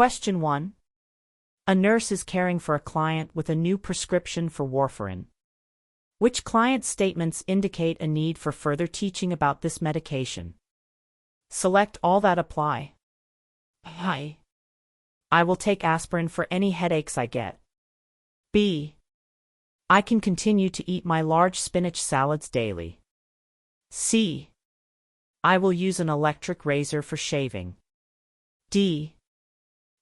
Question 1. A nurse is caring for a client with a new prescription for warfarin. Which client statements indicate a need for further teaching about this medication? Select all that apply. I will take aspirin for any headaches I get. B. I can continue to eat my large spinach salads daily. C. I will use an electric razor for shaving. D.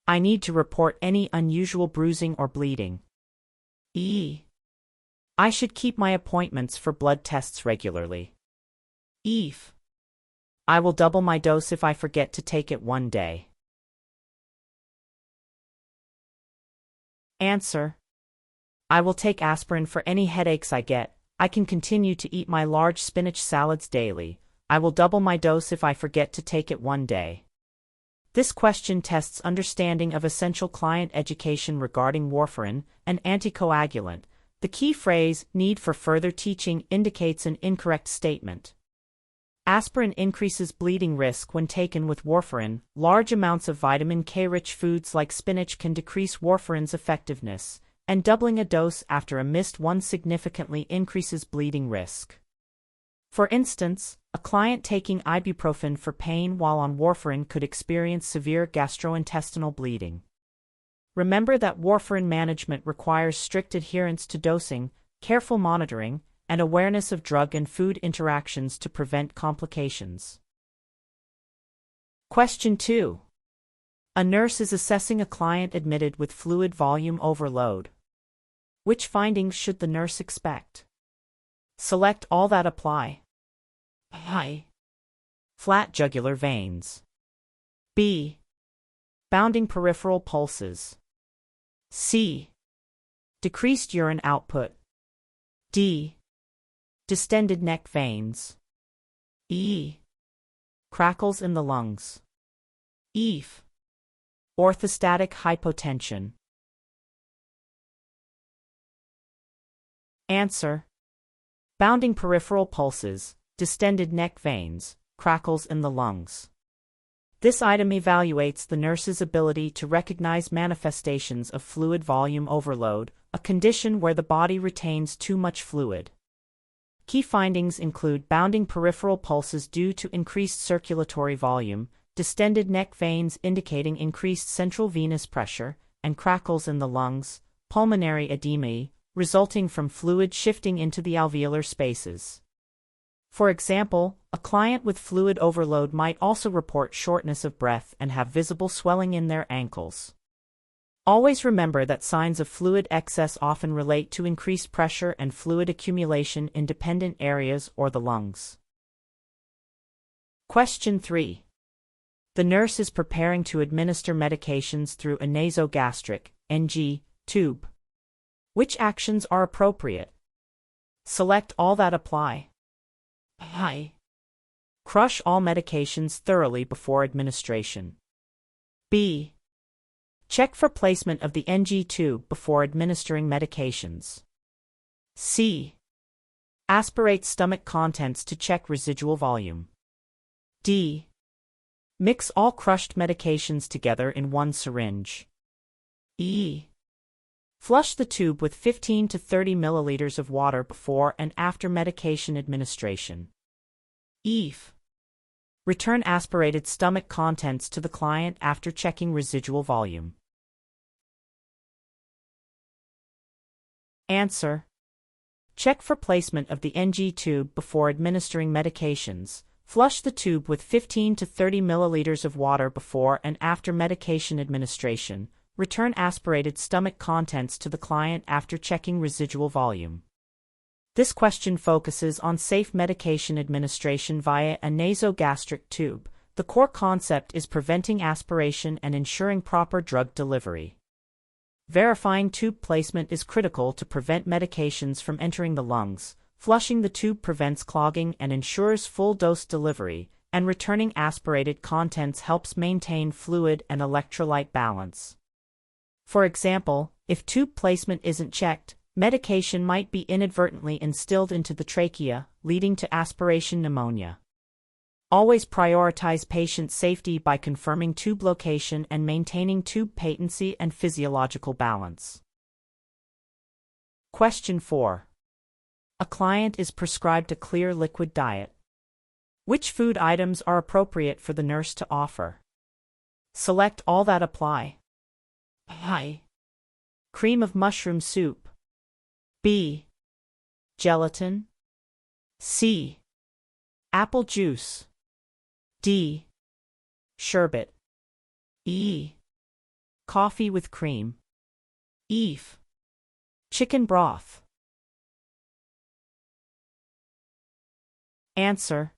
I need to report any unusual bruising or bleeding. E. I should keep my appointments for blood tests regularly. F. I will double my dose if I forget to take it one day. Answer. I will take aspirin for any headaches I get. I can continue to eat my large spinach salads daily. I will double my dose if I forget to take it one day. This question tests understanding of essential client education regarding warfarin, an anticoagulant. The key phrase, need for further teaching, indicates an incorrect statement. Aspirin increases bleeding risk when taken with warfarin. Large amounts of vitamin K-rich foods like spinach can decrease warfarin's effectiveness, and doubling a dose after a missed one significantly increases bleeding risk. For instance, a client taking ibuprofen for pain while on warfarin could experience severe gastrointestinal bleeding. Remember that warfarin management requires strict adherence to dosing, careful monitoring, and awareness of drug and food interactions to prevent complications. Question 2. A nurse is assessing a client admitted with fluid volume overload. Which findings should the nurse expect? Select all that apply. I. Flat jugular veins. B. Bounding peripheral pulses. C. Decreased urine output. D. Distended neck veins. E. Crackles in the lungs. F. Orthostatic hypotension. Answer. Bounding peripheral pulses, distended neck veins, crackles in the lungs. This item evaluates the nurse's ability to recognize manifestations of fluid volume overload, a condition where the body retains too much fluid. Key findings include bounding peripheral pulses due to increased circulatory volume, distended neck veins indicating increased central venous pressure, and crackles in the lungs, pulmonary edema, resulting from fluid shifting into the alveolar spaces. For example, a client with fluid overload might also report shortness of breath and have visible swelling in their ankles. Always remember that signs of fluid excess often relate to increased pressure and fluid accumulation in dependent areas or the lungs. Question 3. The nurse is preparing to administer medications through a nasogastric (NG) tube. Which actions are appropriate? Select all that apply. I. Crush all medications thoroughly before administration. B. Check for placement of the NG tube before administering medications. C. Aspirate stomach contents to check residual volume. D. Mix all crushed medications together in one syringe. E. Flush the tube with 15 to 30 milliliters of water before and after medication administration. F. Return aspirated stomach contents to the client after checking residual volume. Answer. Check for placement of the NG tube before administering medications. Flush the tube with 15 to 30 milliliters of water before and after medication administration. Return aspirated stomach contents to the client after checking residual volume. This question focuses on safe medication administration via a nasogastric tube. The core concept is preventing aspiration and ensuring proper drug delivery. Verifying tube placement is critical to prevent medications from entering the lungs. Flushing the tube prevents clogging and ensures full dose delivery, and returning aspirated contents helps maintain fluid and electrolyte balance. For example, if tube placement isn't checked, medication might be inadvertently instilled into the trachea, leading to aspiration pneumonia. Always prioritize patient safety by confirming tube location and maintaining tube patency and physiological balance. Question 4. A client is prescribed a clear liquid diet. Which food items are appropriate for the nurse to offer? Select all that apply. A. Cream of mushroom soup. B. Gelatin. C. Apple juice. D. Sherbet. E. Coffee with cream. F. Chicken broth. Answer: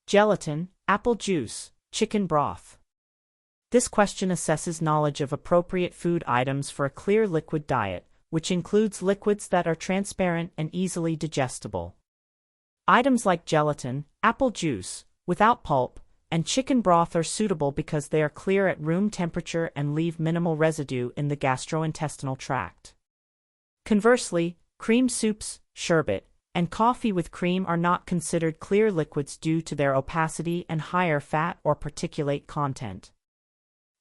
gelatin, apple juice, chicken broth. This question assesses knowledge of appropriate food items for a clear liquid diet, which includes liquids that are transparent and easily digestible. Items like gelatin, apple juice, without pulp, and chicken broth are suitable because they are clear at room temperature and leave minimal residue in the gastrointestinal tract. Conversely, cream soups, sherbet, and coffee with cream are not considered clear liquids due to their opacity and higher fat or particulate content.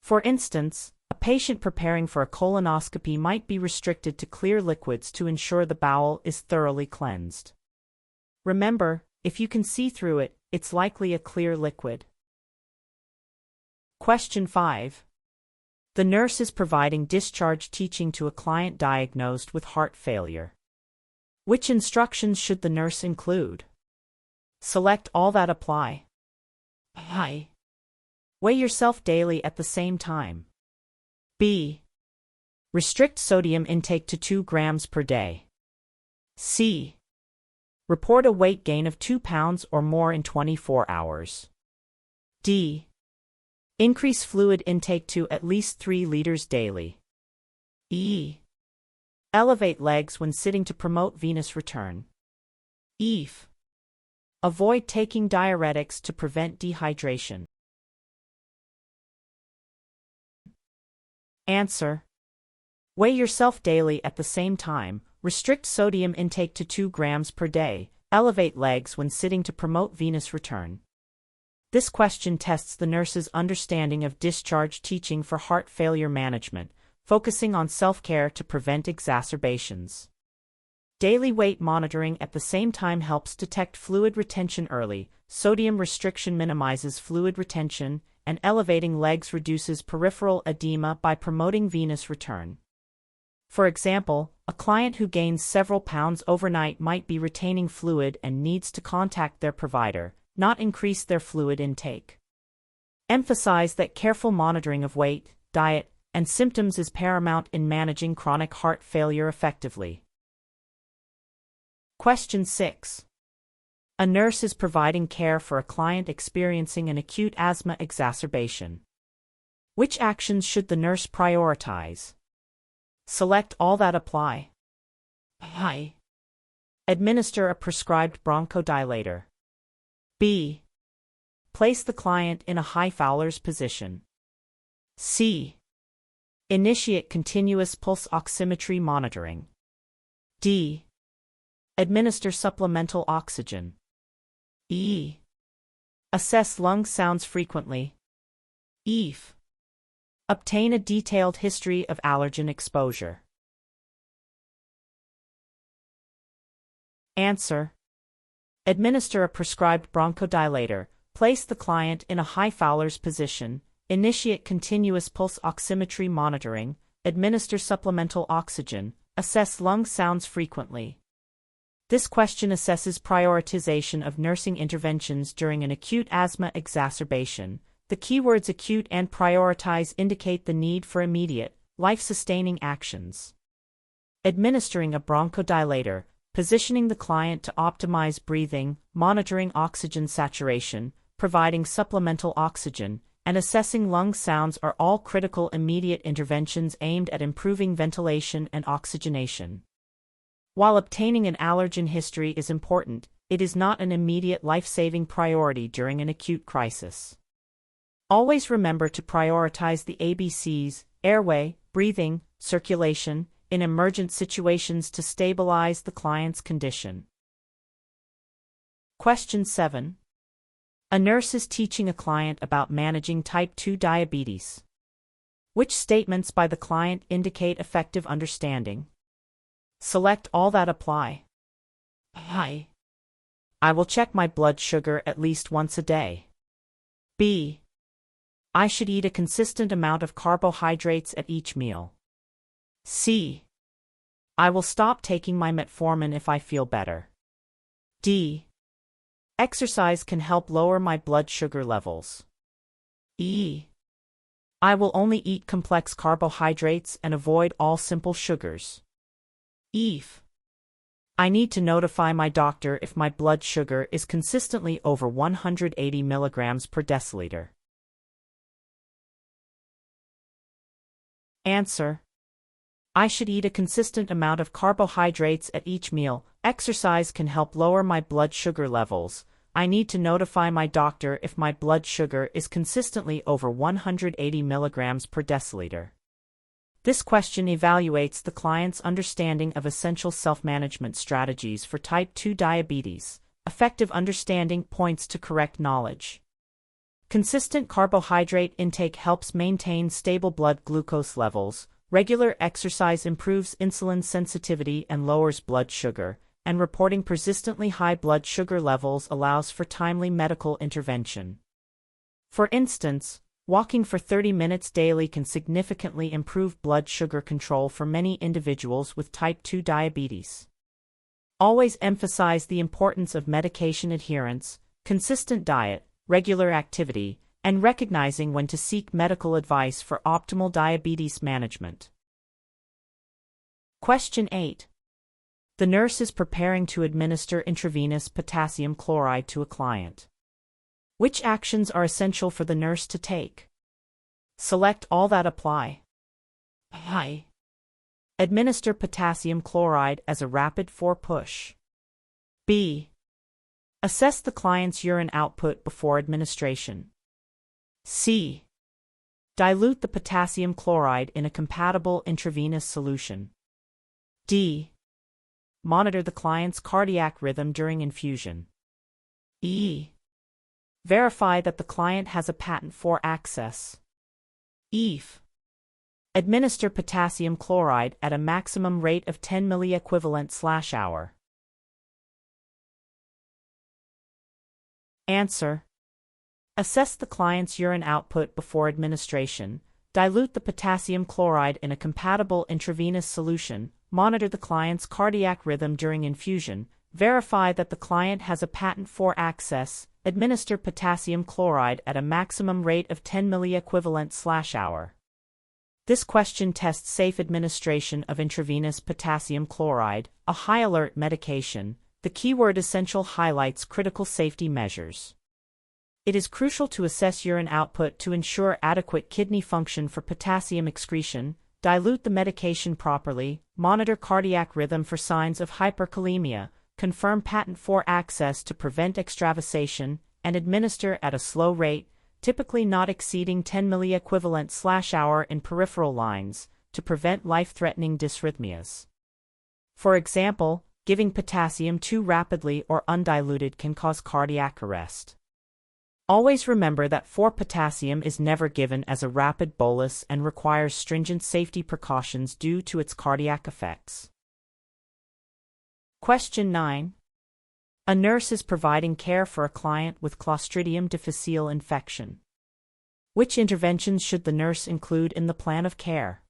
For instance, a patient preparing for a colonoscopy might be restricted to clear liquids to ensure the bowel is thoroughly cleansed. Remember, if you can see through it, it's likely a clear liquid. Question 5. The nurse is providing discharge teaching to a client diagnosed with heart failure. Which instructions should the nurse include? Select all that apply. A. Weigh yourself daily at the same time. B. Restrict sodium intake to 2 grams per day. C. Report a weight gain of 2 pounds or more in 24 hours. D. Increase fluid intake to at least 3 liters daily. E. Elevate legs when sitting to promote venous return. F. Avoid taking diuretics to prevent dehydration. Answer: weigh yourself daily at the same time, restrict sodium intake to 2 grams per day, elevate legs when sitting to promote venous return. This question tests the nurse's understanding of discharge teaching for heart failure management, focusing on self-care to prevent exacerbations. Daily weight monitoring at the same time helps detect fluid retention early, sodium restriction minimizes fluid retention, and elevating legs reduces peripheral edema by promoting venous return. For example, a client who gains several pounds overnight might be retaining fluid and needs to contact their provider, not increase their fluid intake. Emphasize that careful monitoring of weight, diet, and symptoms is paramount in managing chronic heart failure effectively. Question 6. A nurse is providing care for a client experiencing an acute asthma exacerbation. Which actions should the nurse prioritize? Select all that apply. A. Administer a prescribed bronchodilator. B. Place the client in a high Fowler's position. C. Initiate continuous pulse oximetry monitoring. D. Administer supplemental oxygen. E. Assess lung sounds frequently. F. Obtain a detailed history of allergen exposure. Answer: administer a prescribed bronchodilator, place the client in a high Fowler's position, initiate continuous pulse oximetry monitoring, administer supplemental oxygen, assess lung sounds frequently. This question assesses prioritization of nursing interventions during an acute asthma exacerbation. The keywords acute and prioritize indicate the need for immediate, life-sustaining actions. Administering a bronchodilator, positioning the client to optimize breathing, monitoring oxygen saturation, providing supplemental oxygen, and assessing lung sounds are all critical immediate interventions aimed at improving ventilation and oxygenation. While obtaining an allergen history is important, it is not an immediate life-saving priority during an acute crisis. Always remember to prioritize the ABCs, airway, breathing, circulation, in emergent situations to stabilize the client's condition. Question 7. A nurse is teaching a client about managing type 2 diabetes. Which statements by the client indicate effective understanding? Select all that apply. I will check my blood sugar at least once a day. B. I should eat a consistent amount of carbohydrates at each meal. C. I will stop taking my metformin if I feel better. D. Exercise can help lower my blood sugar levels. E. I will only eat complex carbohydrates and avoid all simple sugars. F. I need to notify my doctor if my blood sugar is consistently over 180 milligrams per deciliter. Answer. I should eat a consistent amount of carbohydrates at each meal. Exercise can help lower my blood sugar levels. I need to notify my doctor if my blood sugar is consistently over 180 milligrams per deciliter. This question evaluates the client's understanding of essential self-management strategies for type 2 diabetes. Effective understanding points to correct knowledge. Consistent carbohydrate intake helps maintain stable blood glucose levels. Regular exercise improves insulin sensitivity and lowers blood sugar, and reporting persistently high blood sugar levels allows for timely medical intervention. For instance, walking for 30 minutes daily can significantly improve blood sugar control for many individuals with type 2 diabetes. Always emphasize the importance of medication adherence, consistent diet, regular activity, and recognizing when to seek medical advice for optimal diabetes management. Question 8. The nurse is preparing to administer intravenous potassium chloride to a client. Which actions are essential for the nurse to take? Select all that apply. I. Administer potassium chloride as a rapid 4-push. B. Assess the client's urine output before administration. C. Dilute the potassium chloride in a compatible intravenous solution. D. Monitor the client's cardiac rhythm during infusion. E. Verify that the client has a patent for access. F. Administer potassium chloride at a maximum rate of 10 milliequivalent/hour. Answer. Assess the client's urine output before administration, dilute the potassium chloride in a compatible intravenous solution, monitor the client's cardiac rhythm during infusion, verify that the client has a patent for access, administer potassium chloride at a maximum rate of 10 milliequivalent/hour. This question tests safe administration of intravenous potassium chloride, a high-alert medication. The keyword essential highlights critical safety measures. It is crucial to assess urine output to ensure adequate kidney function for potassium excretion, dilute the medication properly, monitor cardiac rhythm for signs of hyperkalemia, confirm patent for access to prevent extravasation, and administer at a slow rate, typically not exceeding 10 milliequivalent/hour in peripheral lines, to prevent life-threatening dysrhythmias. For example, giving potassium too rapidly or undiluted can cause cardiac arrest. Always remember that potassium is never given as a rapid bolus and requires stringent safety precautions due to its cardiac effects. Question 9. A nurse is providing care for a client with Clostridium difficile infection. Which interventions should the nurse include in the plan of care?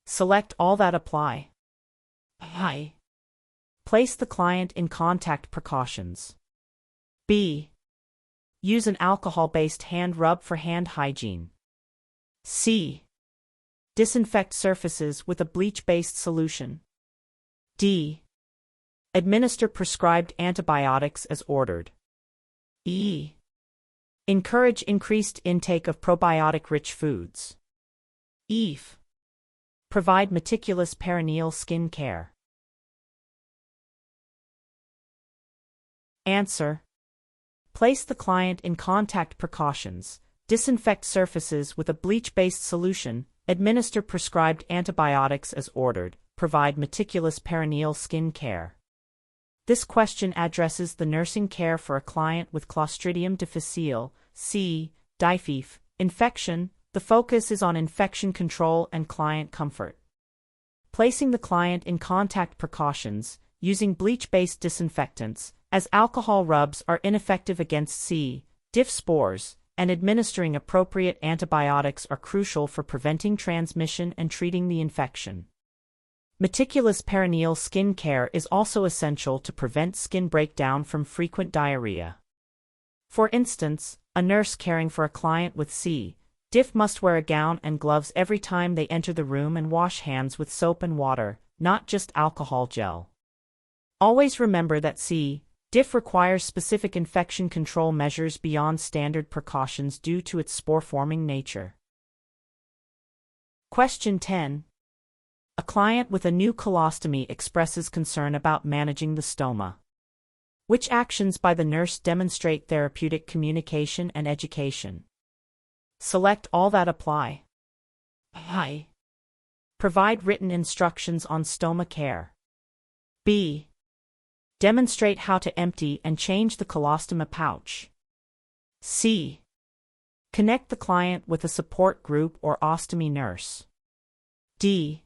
Select all that apply. I. Place the client in contact precautions. B. Use an alcohol-based hand rub for hand hygiene. C. Disinfect surfaces with a bleach-based solution. D. Administer prescribed antibiotics as ordered. E. Encourage increased intake of probiotic-rich foods. F. Provide meticulous perineal skin care. Answer. Place the client in contact precautions, disinfect surfaces with a bleach-based solution, administer prescribed antibiotics as ordered, provide meticulous perineal skin care. This question addresses the nursing care for a client with Clostridium difficile, C. difficile, infection. The focus is on infection control and client comfort. Placing the client in contact precautions, using bleach-based disinfectants, as alcohol rubs are ineffective against C. diff spores, and administering appropriate antibiotics are crucial for preventing transmission and treating the infection. Meticulous perineal skin care is also essential to prevent skin breakdown from frequent diarrhea. For instance, a nurse caring for a client with C. diff must wear a gown and gloves every time they enter the room and wash hands with soap and water, not just alcohol gel. Always remember that C. diff requires specific infection control measures beyond standard precautions due to its spore-forming nature. Question 10. A client with a new colostomy expresses concern about managing the stoma. Which actions by the nurse demonstrate therapeutic communication and education? Select all that apply. I. Provide written instructions on stoma care. B. Demonstrate how to empty and change the colostoma pouch. C. Connect the client with a support group or ostomy nurse. D.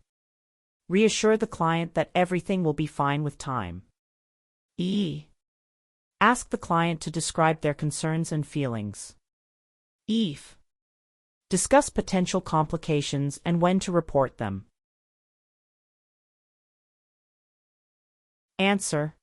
Reassure the client that everything will be fine with time. E. Ask the client to describe their concerns and feelings. F. Discuss potential complications and when to report them. Answer.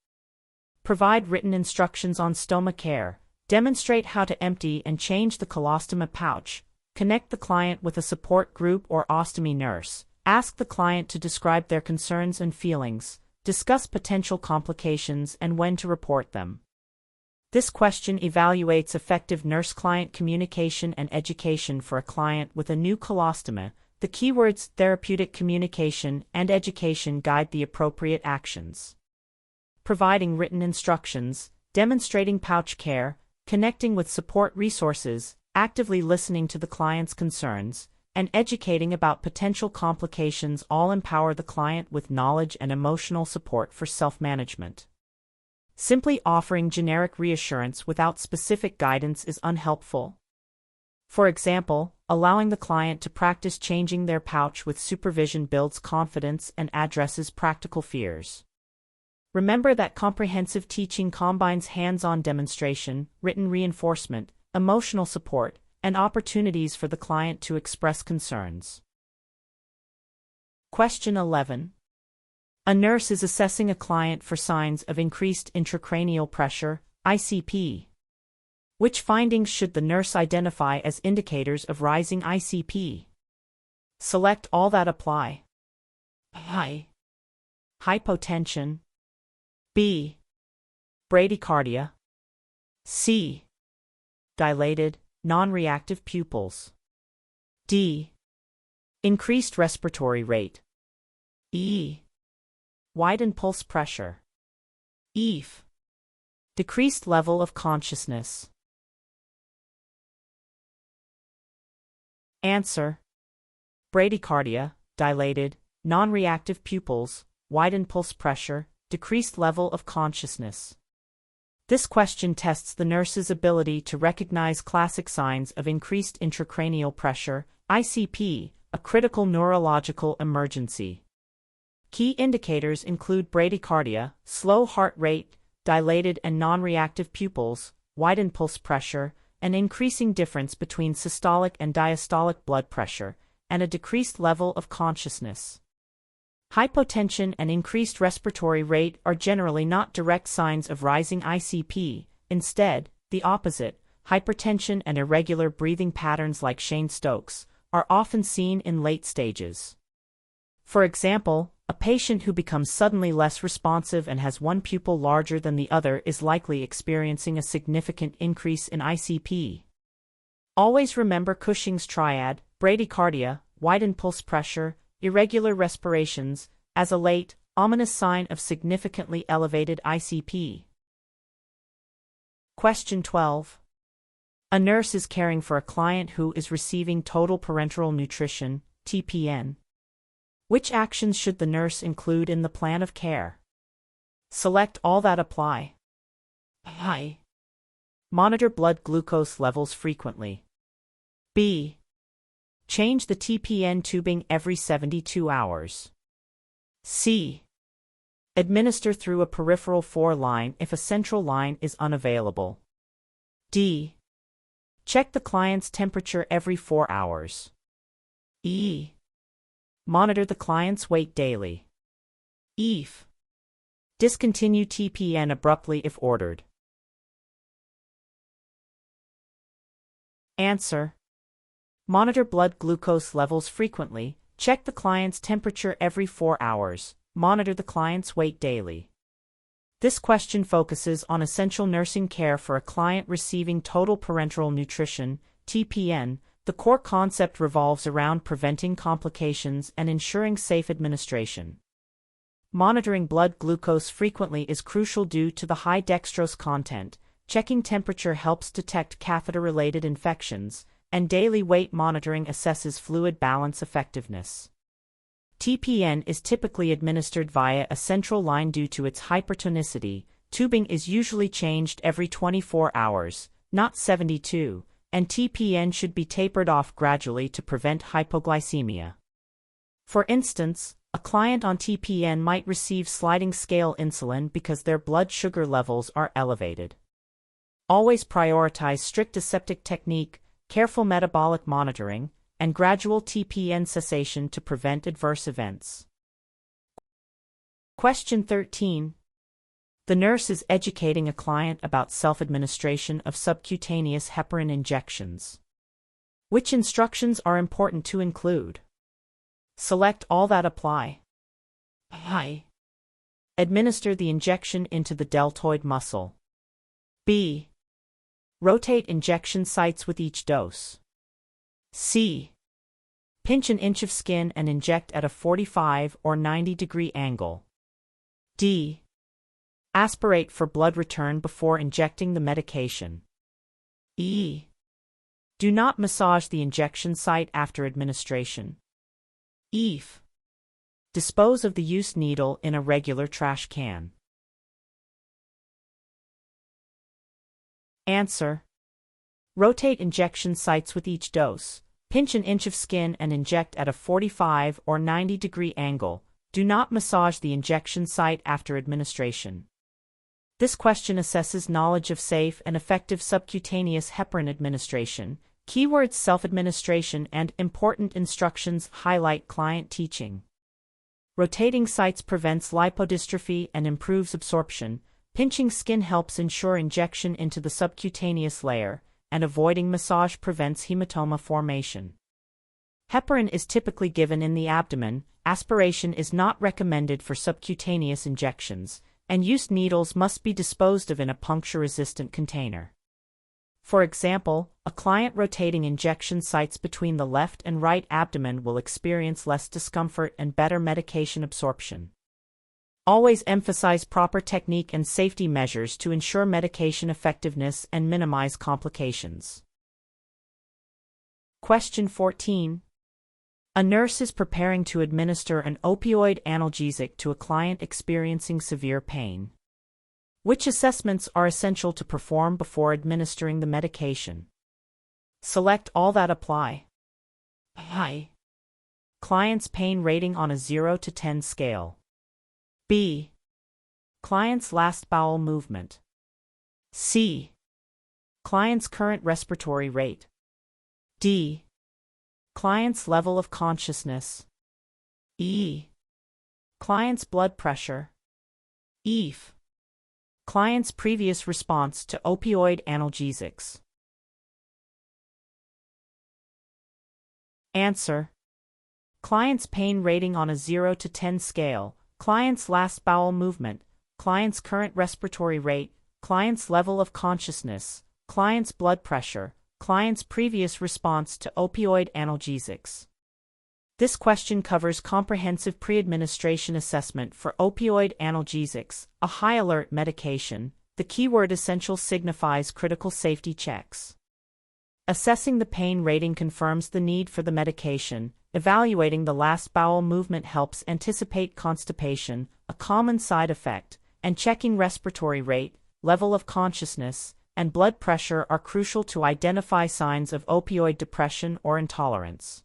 Provide written instructions on stoma care, demonstrate how to empty and change the colostoma pouch, connect the client with a support group or ostomy nurse, ask the client to describe their concerns and feelings, discuss potential complications and when to report them. This question evaluates effective nurse-client communication and education for a client with a new colostoma. The keywords therapeutic communication and education guide the appropriate actions. Providing written instructions, demonstrating pouch care, connecting with support resources, actively listening to the client's concerns, and educating about potential complications all empower the client with knowledge and emotional support for self-management. Simply offering generic reassurance without specific guidance is unhelpful. For example, allowing the client to practice changing their pouch with supervision builds confidence and addresses practical fears. Remember that comprehensive teaching combines hands-on demonstration, written reinforcement, emotional support, and opportunities for the client to express concerns. Question 11. A nurse is assessing a client for signs of increased intracranial pressure, ICP. Which findings should the nurse identify as indicators of rising ICP? Select all that apply. I. Hypotension. B. Bradycardia. C. Dilated, non-reactive pupils. D. Increased respiratory rate. E. Widened pulse pressure. F. Decreased level of consciousness. Answer. Bradycardia, dilated, non-reactive pupils, widened pulse pressure, decreased level of consciousness. This question tests the nurse's ability to recognize classic signs of increased intracranial pressure, ICP, a critical neurological emergency. Key indicators include bradycardia, slow heart rate, dilated and non-reactive pupils, widened pulse pressure, an increasing difference between systolic and diastolic blood pressure, and a decreased level of consciousness. Hypotension and increased respiratory rate are generally not direct signs of rising ICP. Instead, the opposite, hypertension and irregular breathing patterns like Cheyne-Stokes, are often seen in late stages. For example, a patient who becomes suddenly less responsive and has one pupil larger than the other is likely experiencing a significant increase in ICP. Always remember Cushing's triad, bradycardia, widened pulse pressure, irregular respirations, as a late, ominous sign of significantly elevated ICP. Question 12. A nurse is caring for a client who is receiving total parenteral nutrition, TPN. Which actions should the nurse include in the plan of care? Select all that apply. I. Monitor blood glucose levels frequently. B. Change the TPN tubing every 72 hours. C. Administer through a peripheral 4 line if a central line is unavailable. D. Check the client's temperature every 4 hours. E. Monitor the client's weight daily. F. Discontinue TPN abruptly if ordered. Answer. Monitor blood glucose levels frequently, check the client's temperature every 4 hours, monitor the client's weight daily. This question focuses on essential nursing care for a client receiving total parenteral nutrition, TPN. The core concept revolves around preventing complications and ensuring safe administration. Monitoring blood glucose frequently is crucial due to the high dextrose content. Checking temperature helps detect catheter-related infections, and daily weight monitoring assesses fluid balance effectiveness. TPN is typically administered via a central line due to its hypertonicity. Tubing is usually changed every 24 hours, not 72, and TPN should be tapered off gradually to prevent hypoglycemia. For instance, a client on TPN might receive sliding scale insulin because their blood sugar levels are elevated. Always prioritize strict aseptic technique, careful metabolic monitoring, and gradual TPN cessation to prevent adverse events. Question 13. The nurse is educating a client about self-administration of subcutaneous heparin injections. Which instructions are important to include? Select all that apply. I. Administer the injection into the deltoid muscle. B. Rotate injection sites with each dose. C. Pinch an inch of skin and inject at a 45 or 90-degree angle. D. Aspirate for blood return before injecting the medication. E. Do not massage the injection site after administration. F. Dispose of the used needle in a regular trash can. Answer. Rotate injection sites with each dose. Pinch an inch of skin and inject at a 45 or 90-degree angle. Do not massage the injection site after administration. This question assesses knowledge of safe and effective subcutaneous heparin administration. Keywords self-administration and important instructions highlight client teaching. Rotating sites prevents lipodystrophy and improves absorption. Pinching skin helps ensure injection into the subcutaneous layer, and avoiding massage prevents hematoma formation. Heparin is typically given in the abdomen. Aspiration is not recommended for subcutaneous injections, and used needles must be disposed of in a puncture-resistant container. For example, a client rotating injection sites between the left and right abdomen will experience less discomfort and better medication absorption. Always emphasize proper technique and safety measures to ensure medication effectiveness and minimize complications. Question 14. A nurse is preparing to administer an opioid analgesic to a client experiencing severe pain. Which assessments are essential to perform before administering the medication? Select all that apply. I. Client's pain rating on a 0 to 10 scale. B. Client's last bowel movement. C. Client's current respiratory rate. D. Client's level of consciousness. E. Client's blood pressure. F. Client's previous response to opioid analgesics. Answer. Client's pain rating on a 0 to 10 scale, client's last bowel movement, client's current respiratory rate, client's level of consciousness, client's blood pressure, client's previous response to opioid analgesics. This question covers comprehensive pre-administration assessment for opioid analgesics, a high-alert medication. The keyword essential signifies critical safety checks. Assessing the pain rating confirms the need for the medication. Evaluating the last bowel movement helps anticipate constipation, a common side effect, and checking respiratory rate, level of consciousness, and blood pressure are crucial to identify signs of opioid depression or intolerance.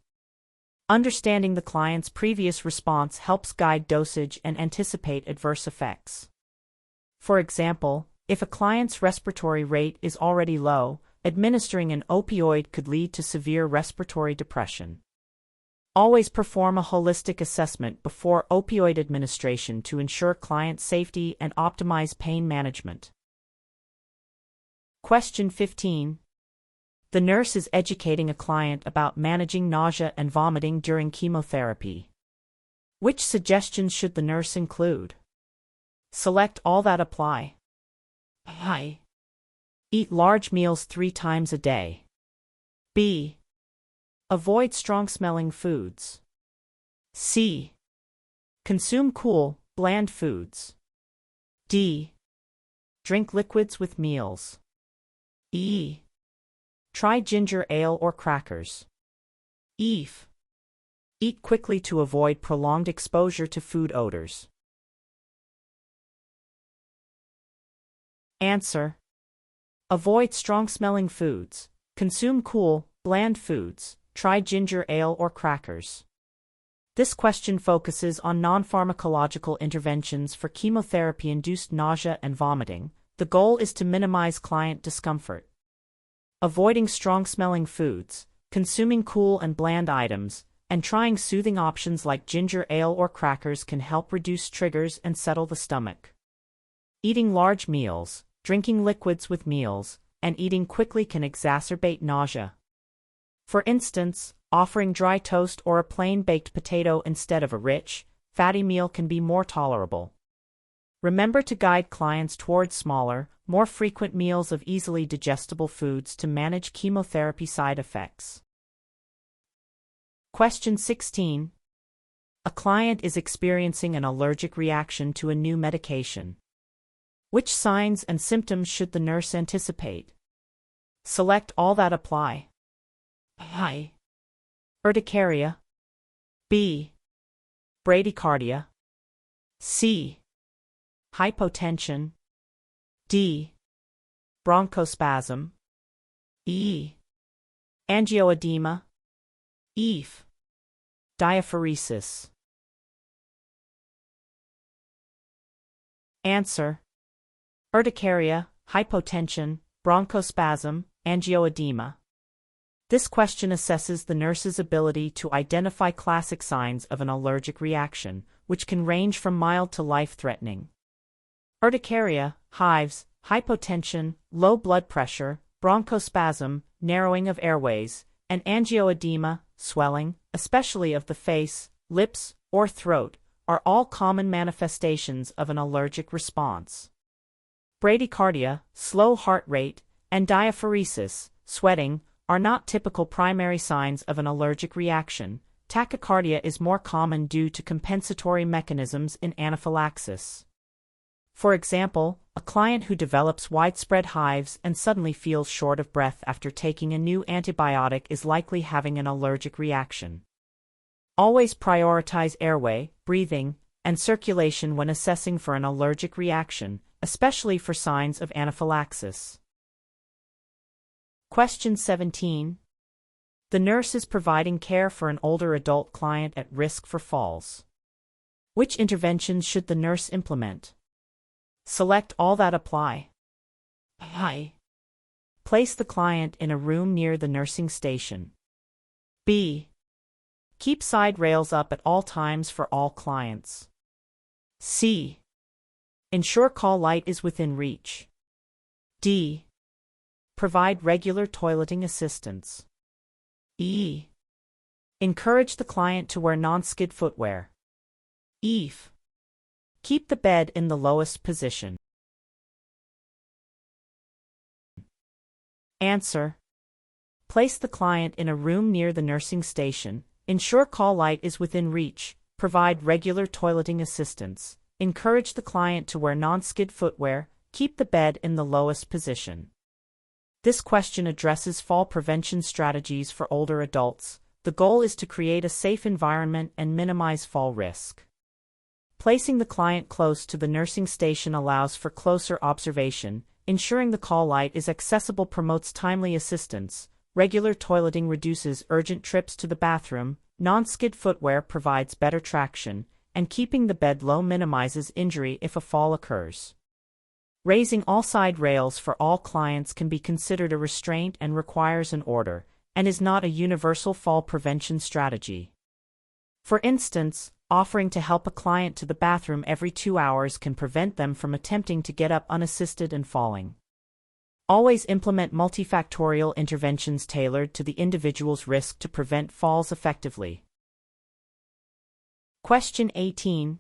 Understanding the client's previous response helps guide dosage and anticipate adverse effects. For example, if a client's respiratory rate is already low, administering an opioid could lead to severe respiratory depression. Always perform a holistic assessment before opioid administration to ensure client safety and optimize pain management. Question 15. The nurse is educating a client about managing nausea and vomiting during chemotherapy. Which suggestions should the nurse include? Select all that apply. A. Eat large meals 3 times a day. B. Avoid strong-smelling foods. C. Consume cool, bland foods. D. Drink liquids with meals. E. Try ginger ale or crackers. F. Eat quickly to avoid prolonged exposure to food odors. Answer. Avoid strong-smelling foods. Consume cool, bland foods. Try ginger ale or crackers. This question focuses on non-pharmacological interventions for chemotherapy-induced nausea and vomiting. The goal is to minimize client discomfort. Avoiding strong-smelling foods, consuming cool and bland items, and trying soothing options like ginger ale or crackers can help reduce triggers and settle the stomach. Eating large meals, drinking liquids with meals, and eating quickly can exacerbate nausea. For instance, offering dry toast or a plain baked potato instead of a rich, fatty meal can be more tolerable. Remember to guide clients towards smaller, more frequent meals of easily digestible foods to manage chemotherapy side effects. Question 16. A client is experiencing an allergic reaction to a new medication. Which signs and symptoms should the nurse anticipate? Select all that apply. A. Urticaria. B. Bradycardia. C. Hypotension. D. Bronchospasm. E. Angioedema. F. Diaphoresis. Answer. Urticaria, hypotension, bronchospasm, angioedema. This question assesses the nurse's ability to identify classic signs of an allergic reaction, which can range from mild to life-threatening. Urticaria, hives, hypotension, low blood pressure, bronchospasm, narrowing of airways, and angioedema, swelling, especially of the face, lips, or throat, are all common manifestations of an allergic response. Bradycardia, slow heart rate, and diaphoresis, sweating, are not typical primary signs of an allergic reaction. Tachycardia is more common due to compensatory mechanisms in anaphylaxis. For example, a client who develops widespread hives and suddenly feels short of breath after taking a new antibiotic is likely having an allergic reaction. Always prioritize airway, breathing, and circulation when assessing for an allergic reaction, especially for signs of anaphylaxis. Question 17. The nurse is providing care for an older adult client at risk for falls. Which interventions should the nurse implement? Select all that apply. A. Place the client in a room near the nursing station. B. Keep side rails up at all times for all clients. C. Ensure call light is within reach. D. Provide regular toileting assistance. E. Encourage the client to wear non-skid footwear. F. Keep the bed in the lowest position. Answer. Place the client in a room near the nursing station, ensure call light is within reach, provide regular toileting assistance, encourage the client to wear non-skid footwear, keep the bed in the lowest position. This question addresses fall prevention strategies for older adults. The goal is to create a safe environment and minimize fall risk. Placing the client close to the nursing station allows for closer observation. Ensuring the call light is accessible promotes timely assistance. Regular toileting reduces urgent trips to the bathroom. Non-skid footwear provides better traction, and keeping the bed low minimizes injury if a fall occurs. Raising all side rails for all clients can be considered a restraint and requires an order, and is not a universal fall prevention strategy. For instance, offering to help a client to the bathroom every 2 hours can prevent them from attempting to get up unassisted and falling. Always implement multifactorial interventions tailored to the individual's risk to prevent falls effectively. Question 18.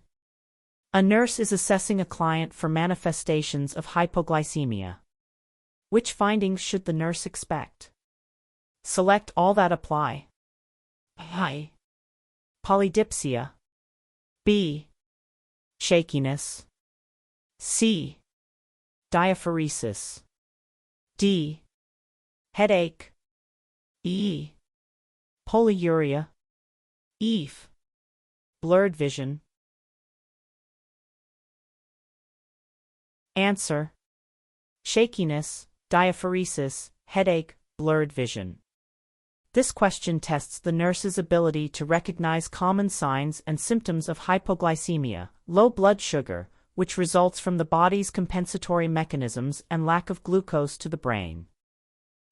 A nurse is assessing a client for manifestations of hypoglycemia. Which findings should the nurse expect? Select all that apply. A. Polydipsia. B. Shakiness. C. Diaphoresis. D. Headache. E. Polyuria. F. Blurred vision. Answer: shakiness, diaphoresis, headache, blurred vision. This question tests the nurse's ability to recognize common signs and symptoms of hypoglycemia, low blood sugar, which results from the body's compensatory mechanisms and lack of glucose to the brain.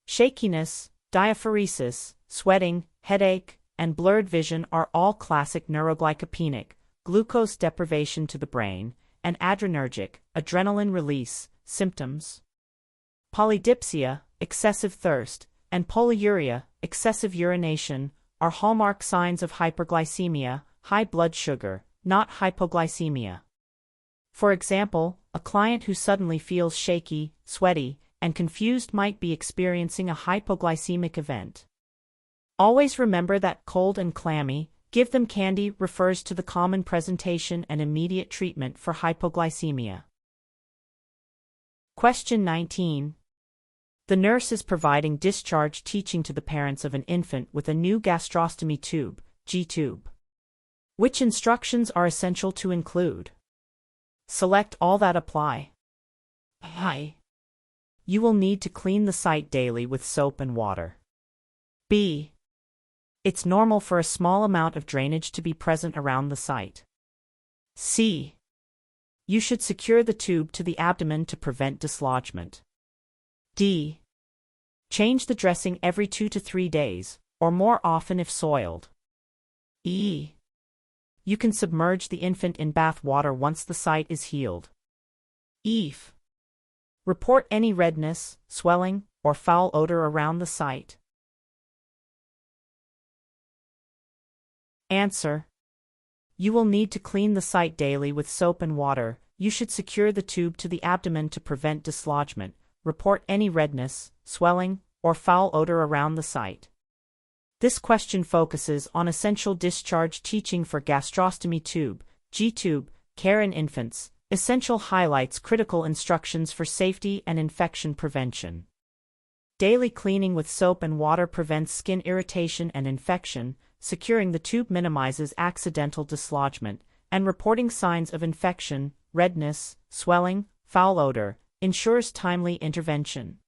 Shakiness, diaphoresis, sweating, headache, and blurred vision are all classic neuroglycopenic, glucose deprivation to the brain, and adrenergic, adrenaline release, symptoms. Polydipsia, excessive thirst, and polyuria, excessive urination, are hallmark signs of hyperglycemia, high blood sugar, not hypoglycemia. For example, a client who suddenly feels shaky, sweaty, and confused might be experiencing a hypoglycemic event. Always remember that cold and clammy, give them candy refers to the common presentation and immediate treatment for hypoglycemia. Question 19. The nurse is providing discharge teaching to the parents of an infant with a new gastrostomy tube, G-tube. Which instructions are essential to include? Select all that apply. A. You will need to clean the site daily with soap and water. B. It's normal for a small amount of drainage to be present around the site. C. You should secure the tube to the abdomen to prevent dislodgement. D. Change the dressing every 2 to 3 days, or more often if soiled. E. You can submerge the infant in bath water once the site is healed. F. Report any redness, swelling, or foul odor around the site. Answer: you will need to clean the site daily with soap and water. You should secure the tube to the abdomen to prevent dislodgement. Report any redness, swelling, or foul odor around the site. This question focuses on essential discharge teaching for gastrostomy tube, G-tube, care in infants. Essential highlights critical instructions for safety and infection prevention. Daily cleaning with soap and water prevents skin irritation and infection. Securing the tube minimizes accidental dislodgement, and reporting signs of infection, redness, swelling, foul odor, ensures timely intervention.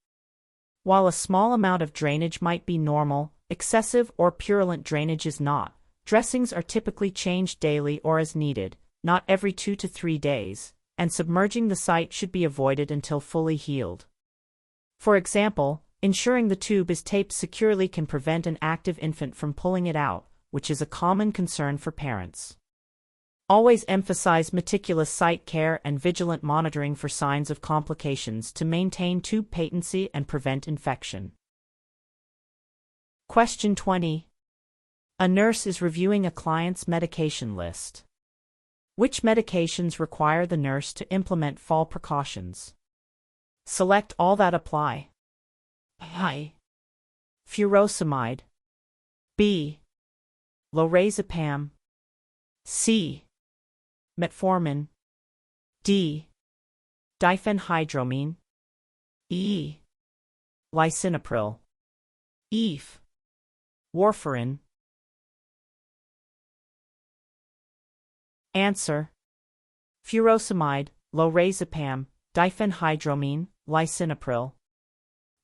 While a small amount of drainage might be normal, excessive or purulent drainage is not. Dressings are typically changed daily or as needed, not every 2 to 3 days, and submerging the site should be avoided until fully healed. For example, ensuring the tube is taped securely can prevent an active infant from pulling it out, which is a common concern for parents. Always emphasize meticulous site care and vigilant monitoring for signs of complications to maintain tube patency and prevent infection. Question 20. A nurse is reviewing a client's medication list. Which medications require the nurse to implement fall precautions? Select all that apply. A. Furosemide. B. Lorazepam. C. Metformin. D. Diphenhydramine. E. Lisinopril. F. Warfarin. Answer: Furosemide, lorazepam, diphenhydramine, lisinopril.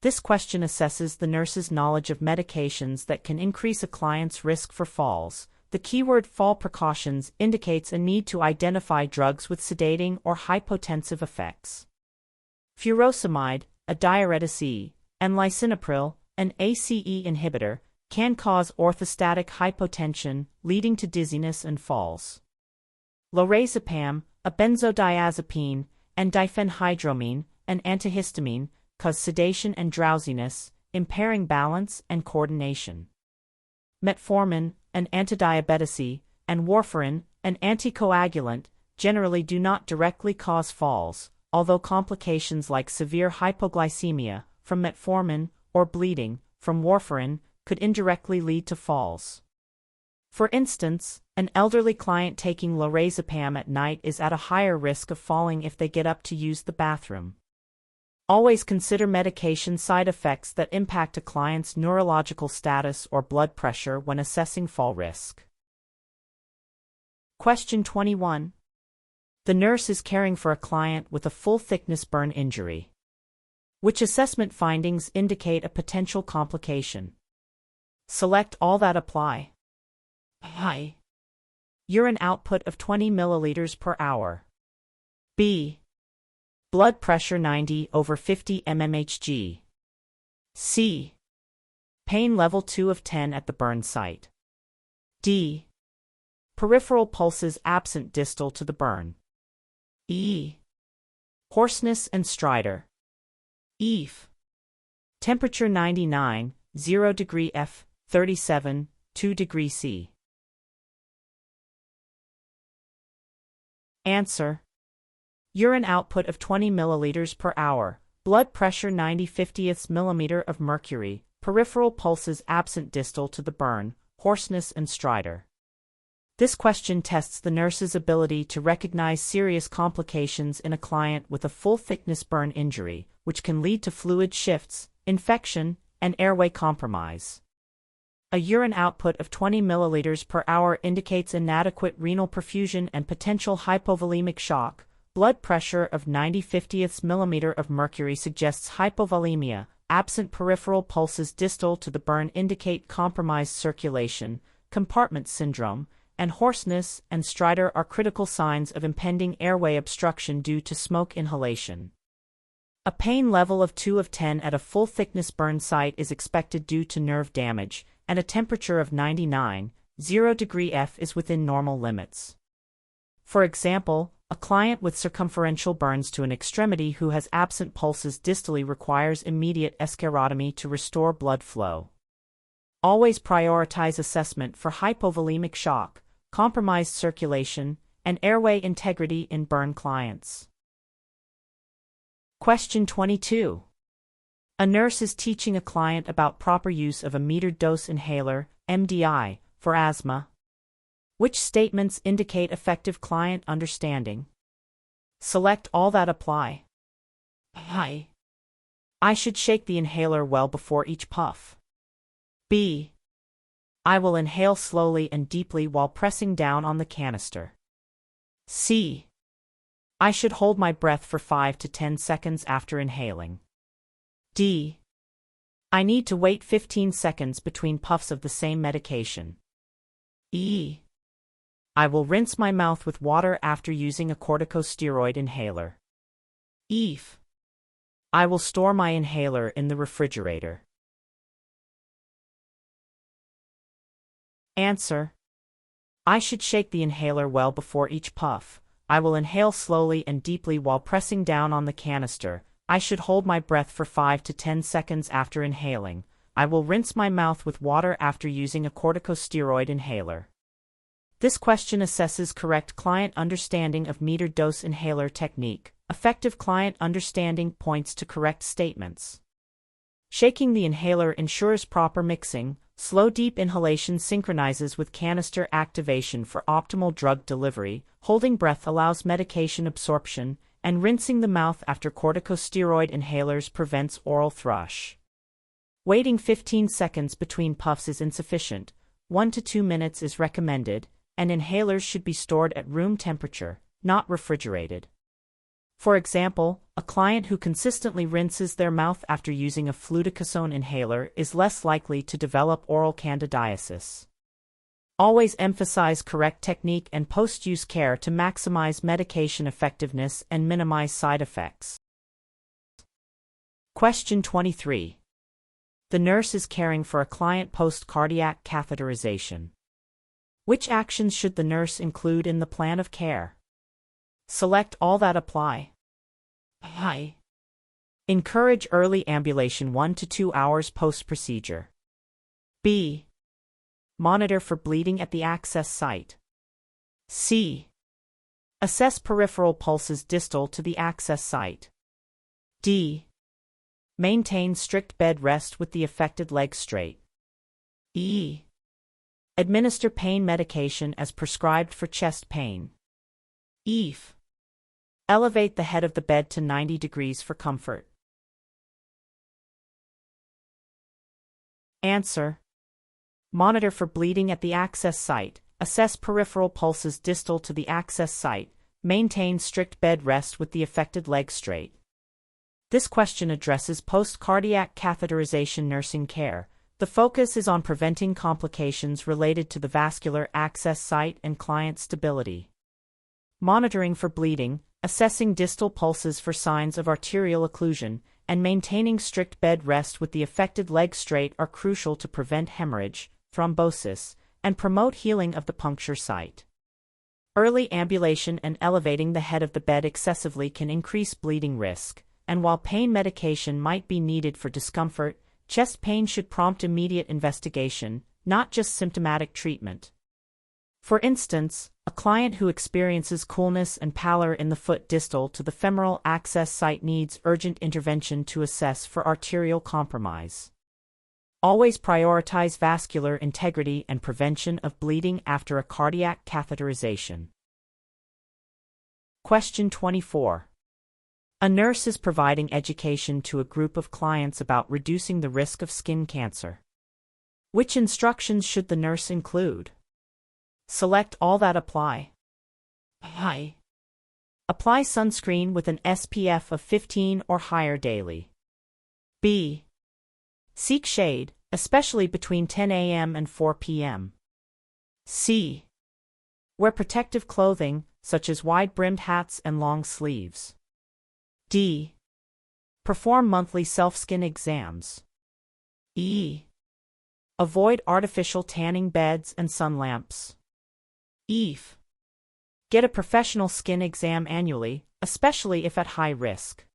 This question assesses the nurse's knowledge of medications that can increase a client's risk for falls. The keyword fall precautions indicates a need to identify drugs with sedating or hypotensive effects. Furosemide, a diuretic, and lisinopril, an ACE inhibitor, can cause orthostatic hypotension, leading to dizziness and falls. Lorazepam, a benzodiazepine, and diphenhydramine, an antihistamine, cause sedation and drowsiness, impairing balance and coordination. Metformin, an antidiabetic, and warfarin, an anticoagulant, generally do not directly cause falls, although complications like severe hypoglycemia from metformin or bleeding from warfarin could indirectly lead to falls. For instance, an elderly client taking lorazepam at night is at a higher risk of falling if they get up to use the bathroom. Always consider medication side effects that impact a client's neurological status or blood pressure when assessing fall risk. Question 21. The nurse is caring for a client with a full-thickness burn injury. Which assessment findings indicate a potential complication? Select all that apply. A. Urine output of 20 milliliters per hour. B. Blood pressure 90/50 mmHg. C. Pain level 2 of 10 at the burn site. D. Peripheral pulses absent distal to the burn. E. Hoarseness and stridor. F. Temperature 99, 0 degree F, 37, 2 degree C. Answer. Urine output of 20 milliliters per hour, blood pressure 90/50 millimeter of mercury, peripheral pulses absent distal to the burn, hoarseness and stridor. This question tests the nurse's ability to recognize serious complications in a client with a full-thickness burn injury, which can lead to fluid shifts, infection, and airway compromise. A urine output of 20 milliliters per hour indicates inadequate renal perfusion and potential hypovolemic shock. Blood pressure of 90/50 millimeter of mercury suggests hypovolemia. Absent peripheral pulses distal to the burn indicate compromised circulation. Compartment syndrome and hoarseness and stridor are critical signs of impending airway obstruction due to smoke inhalation. A pain level of 2 of 10 at a full-thickness burn site is expected due to nerve damage, and a temperature of 99, 0 degree F is within normal limits. For example, a client with circumferential burns to an extremity who has absent pulses distally requires immediate escharotomy to restore blood flow. Always prioritize assessment for hypovolemic shock, compromised circulation, and airway integrity in burn clients. Question 22. A nurse is teaching a client about proper use of a metered dose inhaler, MDI, for asthma. Which statements indicate effective client understanding? Select all that apply. A. I should shake the inhaler well before each puff. B. I will inhale slowly and deeply while pressing down on the canister. C. I should hold my breath for 5 to 10 seconds after inhaling. D. I need to wait 15 seconds between puffs of the same medication. E. I will rinse my mouth with water after using a corticosteroid inhaler. F. I will store my inhaler in the refrigerator. Answer. I should shake the inhaler well before each puff. I will inhale slowly and deeply while pressing down on the canister. I should hold my breath for 5 to 10 seconds after inhaling. I will rinse my mouth with water after using a corticosteroid inhaler. This question assesses correct client understanding of metered dose inhaler technique. Effective client understanding points to correct statements. Shaking the inhaler ensures proper mixing. Slow deep inhalation synchronizes with canister activation for optimal drug delivery. Holding breath allows medication absorption, and rinsing the mouth after corticosteroid inhalers prevents oral thrush. Waiting 15 seconds between puffs is insufficient. 1 to 2 minutes is recommended, and inhalers should be stored at room temperature, not refrigerated. For example, a client who consistently rinses their mouth after using a fluticasone inhaler is less likely to develop oral candidiasis. Always emphasize correct technique and post-use care to maximize medication effectiveness and minimize side effects. Question 23. The nurse is caring for a client post-cardiac catheterization. Which actions should the nurse include in the plan of care? Select all that apply. I. Encourage early ambulation 1 to 2 hours post-procedure. B. Monitor for bleeding at the access site. C. Assess peripheral pulses distal to the access site. D. Maintain strict bed rest with the affected leg straight. E. Administer pain medication as prescribed for chest pain. F. Elevate the head of the bed to 90 degrees for comfort. Answer. Monitor for bleeding at the access site, assess peripheral pulses distal to the access site, maintain strict bed rest with the affected leg straight. This question addresses post-cardiac catheterization nursing care. The focus is on preventing complications related to the vascular access site and client stability. Monitoring for bleeding, assessing distal pulses for signs of arterial occlusion, and maintaining strict bed rest with the affected leg straight are crucial to prevent hemorrhage, thrombosis, and promote healing of the puncture site. Early ambulation and elevating the head of the bed excessively can increase bleeding risk, and while pain medication might be needed for discomfort, chest pain should prompt immediate investigation, not just symptomatic treatment. For instance, a client who experiences coolness and pallor in the foot distal to the femoral access site needs urgent intervention to assess for arterial compromise. Always prioritize vascular integrity and prevention of bleeding after a cardiac catheterization. Question 24. A nurse is providing education to a group of clients about reducing the risk of skin cancer. Which instructions should the nurse include? Select all that apply. I. Apply sunscreen with an SPF of 15 or higher daily. B. Seek shade, especially between 10 a.m. and 4 p.m. C. Wear protective clothing, such as wide-brimmed hats and long sleeves. D. Perform monthly self-skin exams. E. Avoid artificial tanning beds and sun lamps. F. Get a professional skin exam annually, especially if at high risk.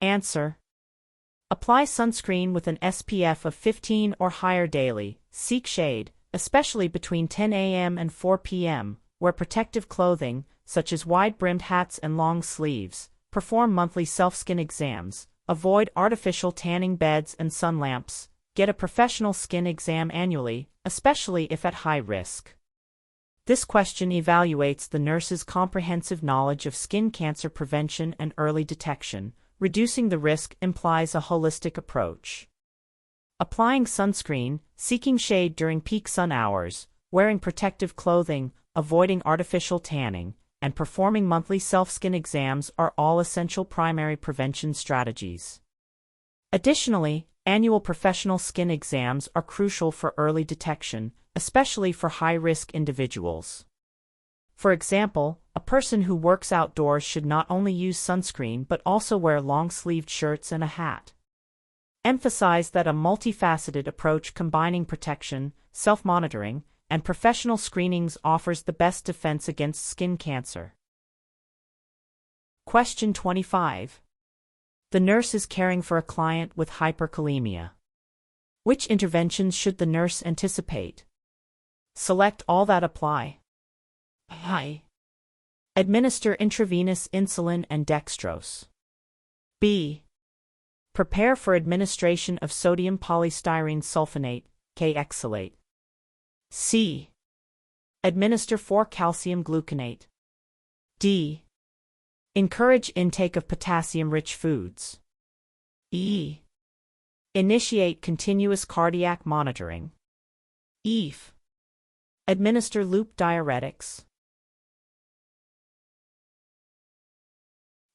Answer. Apply sunscreen with an SPF of 15 or higher daily, seek shade, especially between 10 a.m. and 4 p.m., wear protective clothing, such as wide-brimmed hats and long sleeves, perform monthly self-skin exams, avoid artificial tanning beds and sun lamps, get a professional skin exam annually, especially if at high risk. This question evaluates the nurse's comprehensive knowledge of skin cancer prevention and early detection. Reducing the risk implies a holistic approach. Applying sunscreen, seeking shade during peak sun hours, wearing protective clothing, avoiding artificial tanning, and performing monthly self-skin exams are all essential primary prevention strategies. Additionally, annual professional skin exams are crucial for early detection, especially for high-risk individuals. For example, a person who works outdoors should not only use sunscreen but also wear long-sleeved shirts and a hat. Emphasize that a multifaceted approach combining protection, self-monitoring, and professional screenings offers the best defense against skin cancer. Question 25. The nurse is caring for a client with hyperkalemia. Which interventions should the nurse anticipate? Select all that apply. I. Administer intravenous insulin and dextrose. B. Prepare for administration of sodium polystyrene sulfonate, K-exolate. C. Administer 4-calcium gluconate. D. Encourage intake of potassium-rich foods. E. Initiate continuous cardiac monitoring. F. Administer loop diuretics.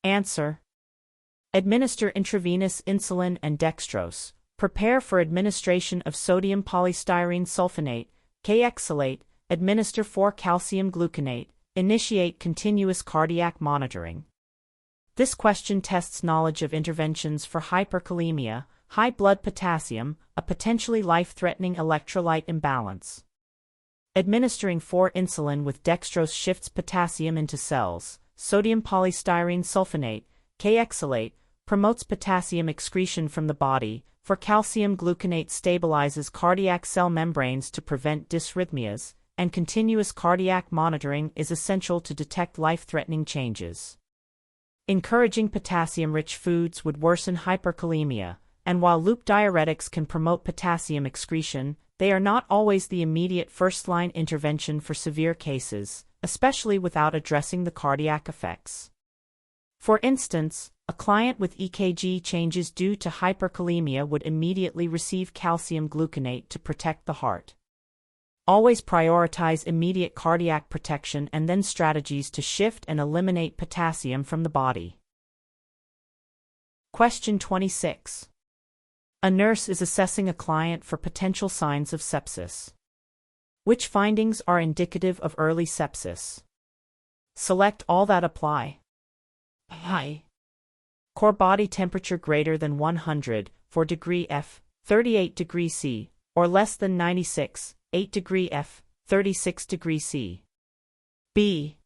Answer. Administer intravenous insulin and dextrose. Prepare for administration of sodium polystyrene sulfonate, nclex-lpn. Administer 4-calcium gluconate. Initiate continuous cardiac monitoring. This question tests knowledge of interventions for hyperkalemia, high blood potassium, a potentially life-threatening electrolyte imbalance. Administering 4-insulin with dextrose shifts potassium into cells. Sodium polystyrene sulfonate, nclex-lpn, promotes potassium excretion from the body. 4-calcium gluconate stabilizes cardiac cell membranes to prevent dysrhythmias, and continuous cardiac monitoring is essential to detect life-threatening changes. Encouraging potassium-rich foods would worsen hyperkalemia, and while loop diuretics can promote potassium excretion, they are not always the immediate first-line intervention for severe cases, especially without addressing the cardiac effects. For instance, a client with EKG changes due to hyperkalemia would immediately receive calcium gluconate to protect the heart. Always prioritize immediate cardiac protection and then strategies to shift and eliminate potassium from the body. Question 26. A nurse is assessing a client for potential signs of sepsis. Which findings are indicative of early sepsis? Select all that apply. High. Core body temperature greater than 100, 4 degree F, 38 degree C, or less than 96, 8 degree F, 36 degree C. B.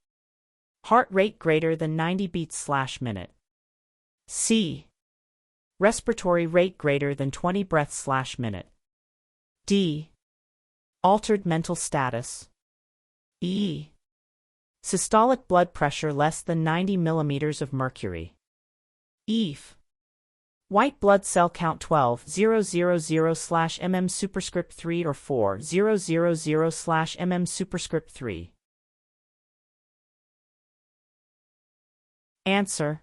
Heart rate greater than 90 beats/minute. C. Respiratory rate greater than 20 breaths/minute. D. Altered mental status. E. Systolic blood pressure less than 90 millimeters of mercury. Ef. White blood cell count 12,000/mm superscript 3 or 4,000/mm superscript 3. Answer.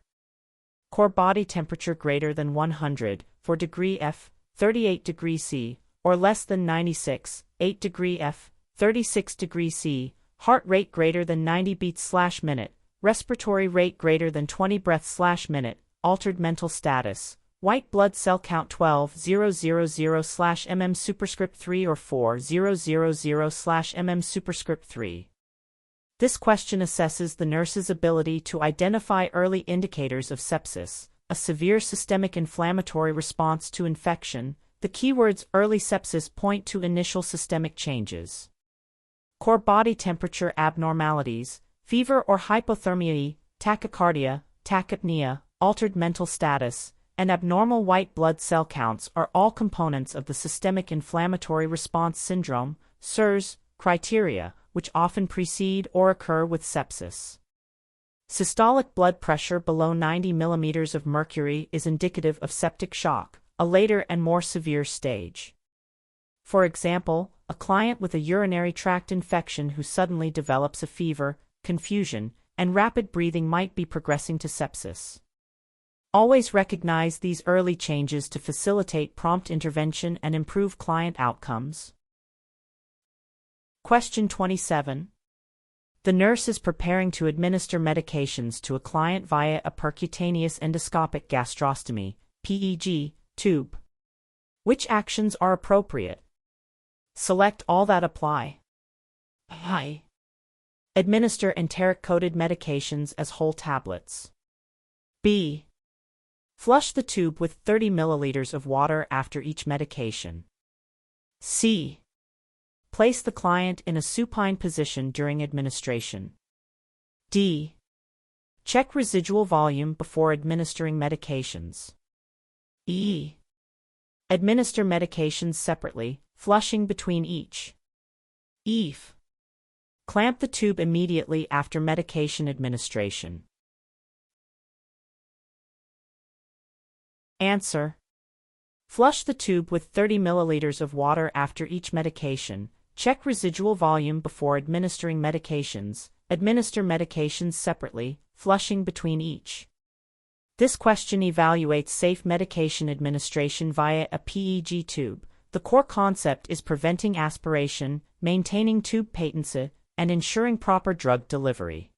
Core body temperature greater than 100, 4 degree F, 38 degree C, or less than 96, 8 degree F, 36 degree C, heart rate greater than 90 beats/minute, respiratory rate greater than 20 breaths/minute, altered mental status, white blood cell count 12,000/mm superscript 3 or 4,000/mm superscript 3. This question assesses the nurse's ability to identify early indicators of sepsis, a severe systemic inflammatory response to infection. The keywords early sepsis point to initial systemic changes. Core body temperature abnormalities, fever or hypothermia, tachycardia, tachypnea, altered mental status, and abnormal white blood cell counts are all components of the systemic inflammatory response syndrome, SIRS, criteria, which often precede or occur with sepsis. Systolic blood pressure below 90 millimeters of mercury is indicative of septic shock, a later and more severe stage. For example, a client with a urinary tract infection who suddenly develops a fever, confusion, and rapid breathing might be progressing to sepsis. Always recognize these early changes to facilitate prompt intervention and improve client outcomes. Question 27. The nurse is preparing to administer medications to a client via a percutaneous endoscopic gastrostomy, PEG, tube. Which actions are appropriate? Select all that apply. I. Administer enteric-coated medications as whole tablets. B. Flush the tube with 30 milliliters of water after each medication. C. Place the client in a supine position during administration. D. Check residual volume before administering medications. E. Administer medications separately, flushing between each. F. Clamp the tube immediately after medication administration. Answer. Flush the tube with 30 milliliters of water after each medication. Check residual volume before administering medications. Administer medications separately, flushing between each. This question evaluates safe medication administration via a PEG tube. The core concept is preventing aspiration, maintaining tube patency, and ensuring proper drug delivery.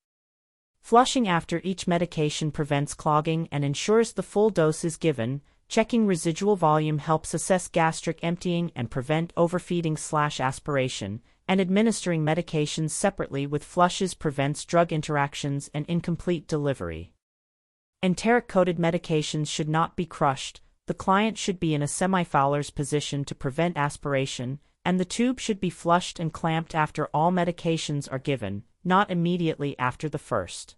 Flushing after each medication prevents clogging and ensures the full dose is given. Checking residual volume helps assess gastric emptying and prevent overfeeding/aspiration, and administering medications separately with flushes prevents drug interactions and incomplete delivery. Enteric-coated medications should not be crushed. The client should be in a semi-Fowler's position to prevent aspiration, and the tube should be flushed and clamped after all medications are given, not immediately after the first.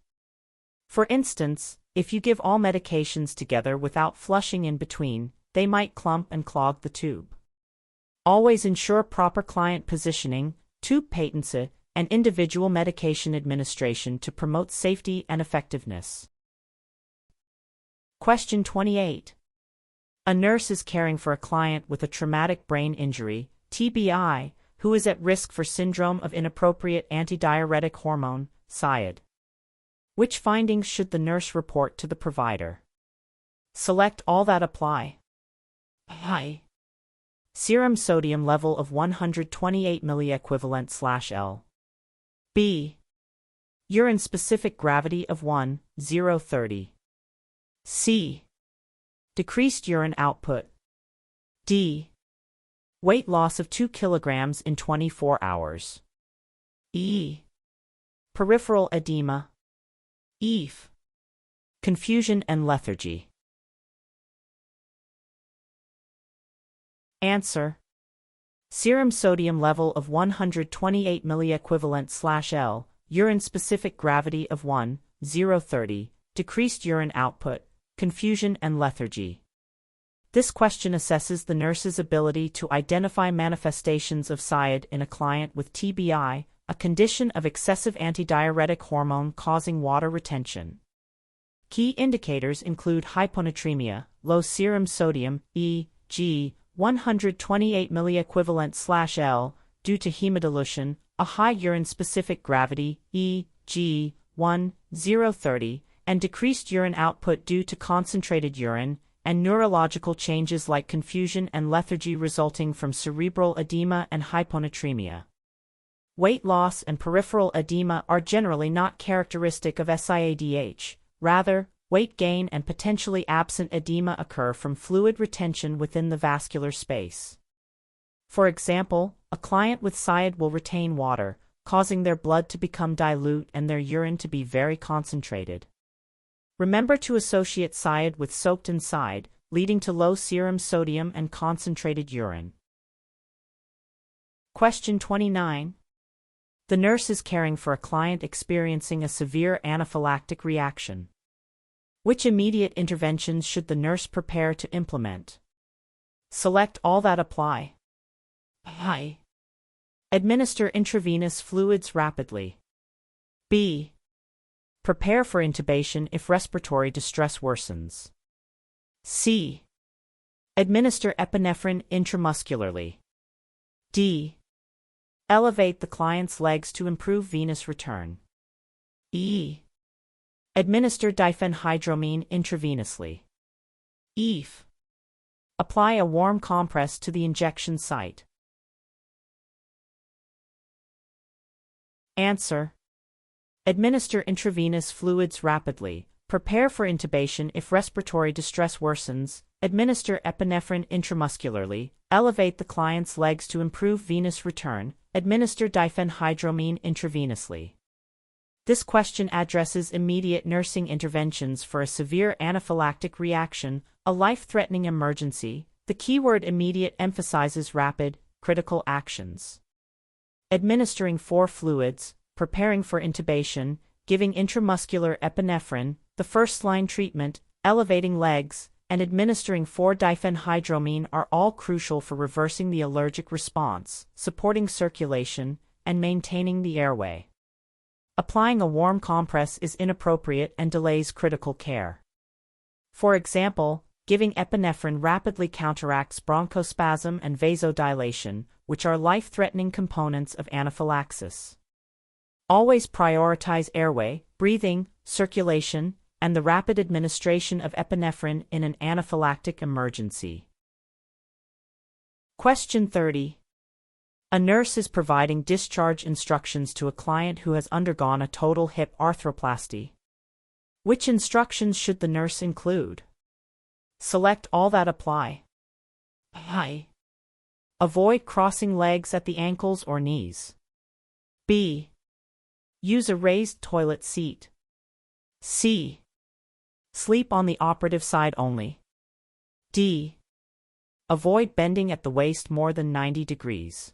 For instance, if you give all medications together without flushing in between, they might clump and clog the tube. Always ensure proper client positioning, tube patency, and individual medication administration to promote safety and effectiveness. Question 28. A nurse is caring for a client with a traumatic brain injury, TBI, who is at risk for syndrome of inappropriate antidiuretic hormone, SAID. Which findings should the nurse report to the provider? Select all that apply. I. Serum sodium level of 128 milliequivalent/L. B. Urine specific gravity of 1,030. C. Decreased urine output. D. Weight loss of 2 kilograms in 24 hours. E. Peripheral edema. F. Confusion and lethargy. Answer. Serum sodium level of 128 milliequivalent/L, urine specific gravity of 1,030, decreased urine output, confusion and lethargy. This question assesses the nurse's ability to identify manifestations of SAID in a client with TBI, a condition of excessive antidiuretic hormone causing water retention. Key indicators include hyponatremia, low serum sodium, e.g., 128 milliequivalent/L, due to hemodilution, a high urine-specific gravity, e.g., 1,030, and decreased urine output due to concentrated urine, and neurological changes like confusion and lethargy resulting from cerebral edema and hyponatremia. Weight loss and peripheral edema are generally not characteristic of SIADH, rather, weight gain and potentially absent edema occur from fluid retention within the vascular space. For example, a client with SIAD will retain water, causing their blood to become dilute and their urine to be very concentrated. Remember to associate SIAD with soaked inside, leading to low serum sodium and concentrated urine. Question 29. The nurse is caring for a client experiencing a severe anaphylactic reaction. Which immediate interventions should the nurse prepare to implement? Select all that apply. I. Administer intravenous fluids rapidly. B. Prepare for intubation if respiratory distress worsens. C. Administer epinephrine intramuscularly. D. Elevate the client's legs to improve venous return. E. Administer diphenhydramine intravenously. F. Apply a warm compress to the injection site. Answer. Administer intravenous fluids rapidly. Prepare for intubation if respiratory distress worsens. Administer epinephrine intramuscularly. Elevate the client's legs to improve venous return. Administer diphenhydramine intravenously. This question addresses immediate nursing interventions for a severe anaphylactic reaction, a life-threatening emergency. The keyword immediate emphasizes rapid, critical actions. Administering 4 fluids, preparing for intubation, giving intramuscular epinephrine, the first-line treatment, elevating legs, and administering 4-diphenhydramine are all crucial for reversing the allergic response, supporting circulation, and maintaining the airway. Applying a warm compress is inappropriate and delays critical care. For example, giving epinephrine rapidly counteracts bronchospasm and vasodilation, which are life-threatening components of anaphylaxis. Always prioritize airway, breathing, circulation, and the rapid administration of epinephrine in an anaphylactic emergency. Question 30. A nurse is providing discharge instructions to a client who has undergone a total hip arthroplasty. Which instructions should the nurse include? Select all that apply. I. Avoid crossing legs at the ankles or knees. B. Use a raised toilet seat. C. Sleep on the operative side only. D. Avoid bending at the waist more than 90 degrees.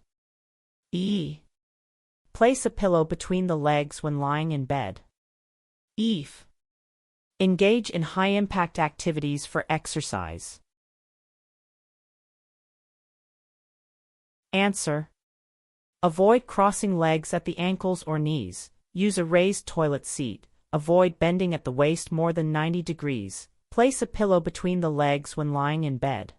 E. Place a pillow between the legs when lying in bed. F. Engage in high-impact activities for exercise. Answer. Avoid crossing legs at the ankles or knees. Use a raised toilet seat. Avoid bending at the waist more than 90 degrees. Place a pillow between the legs when lying in bed.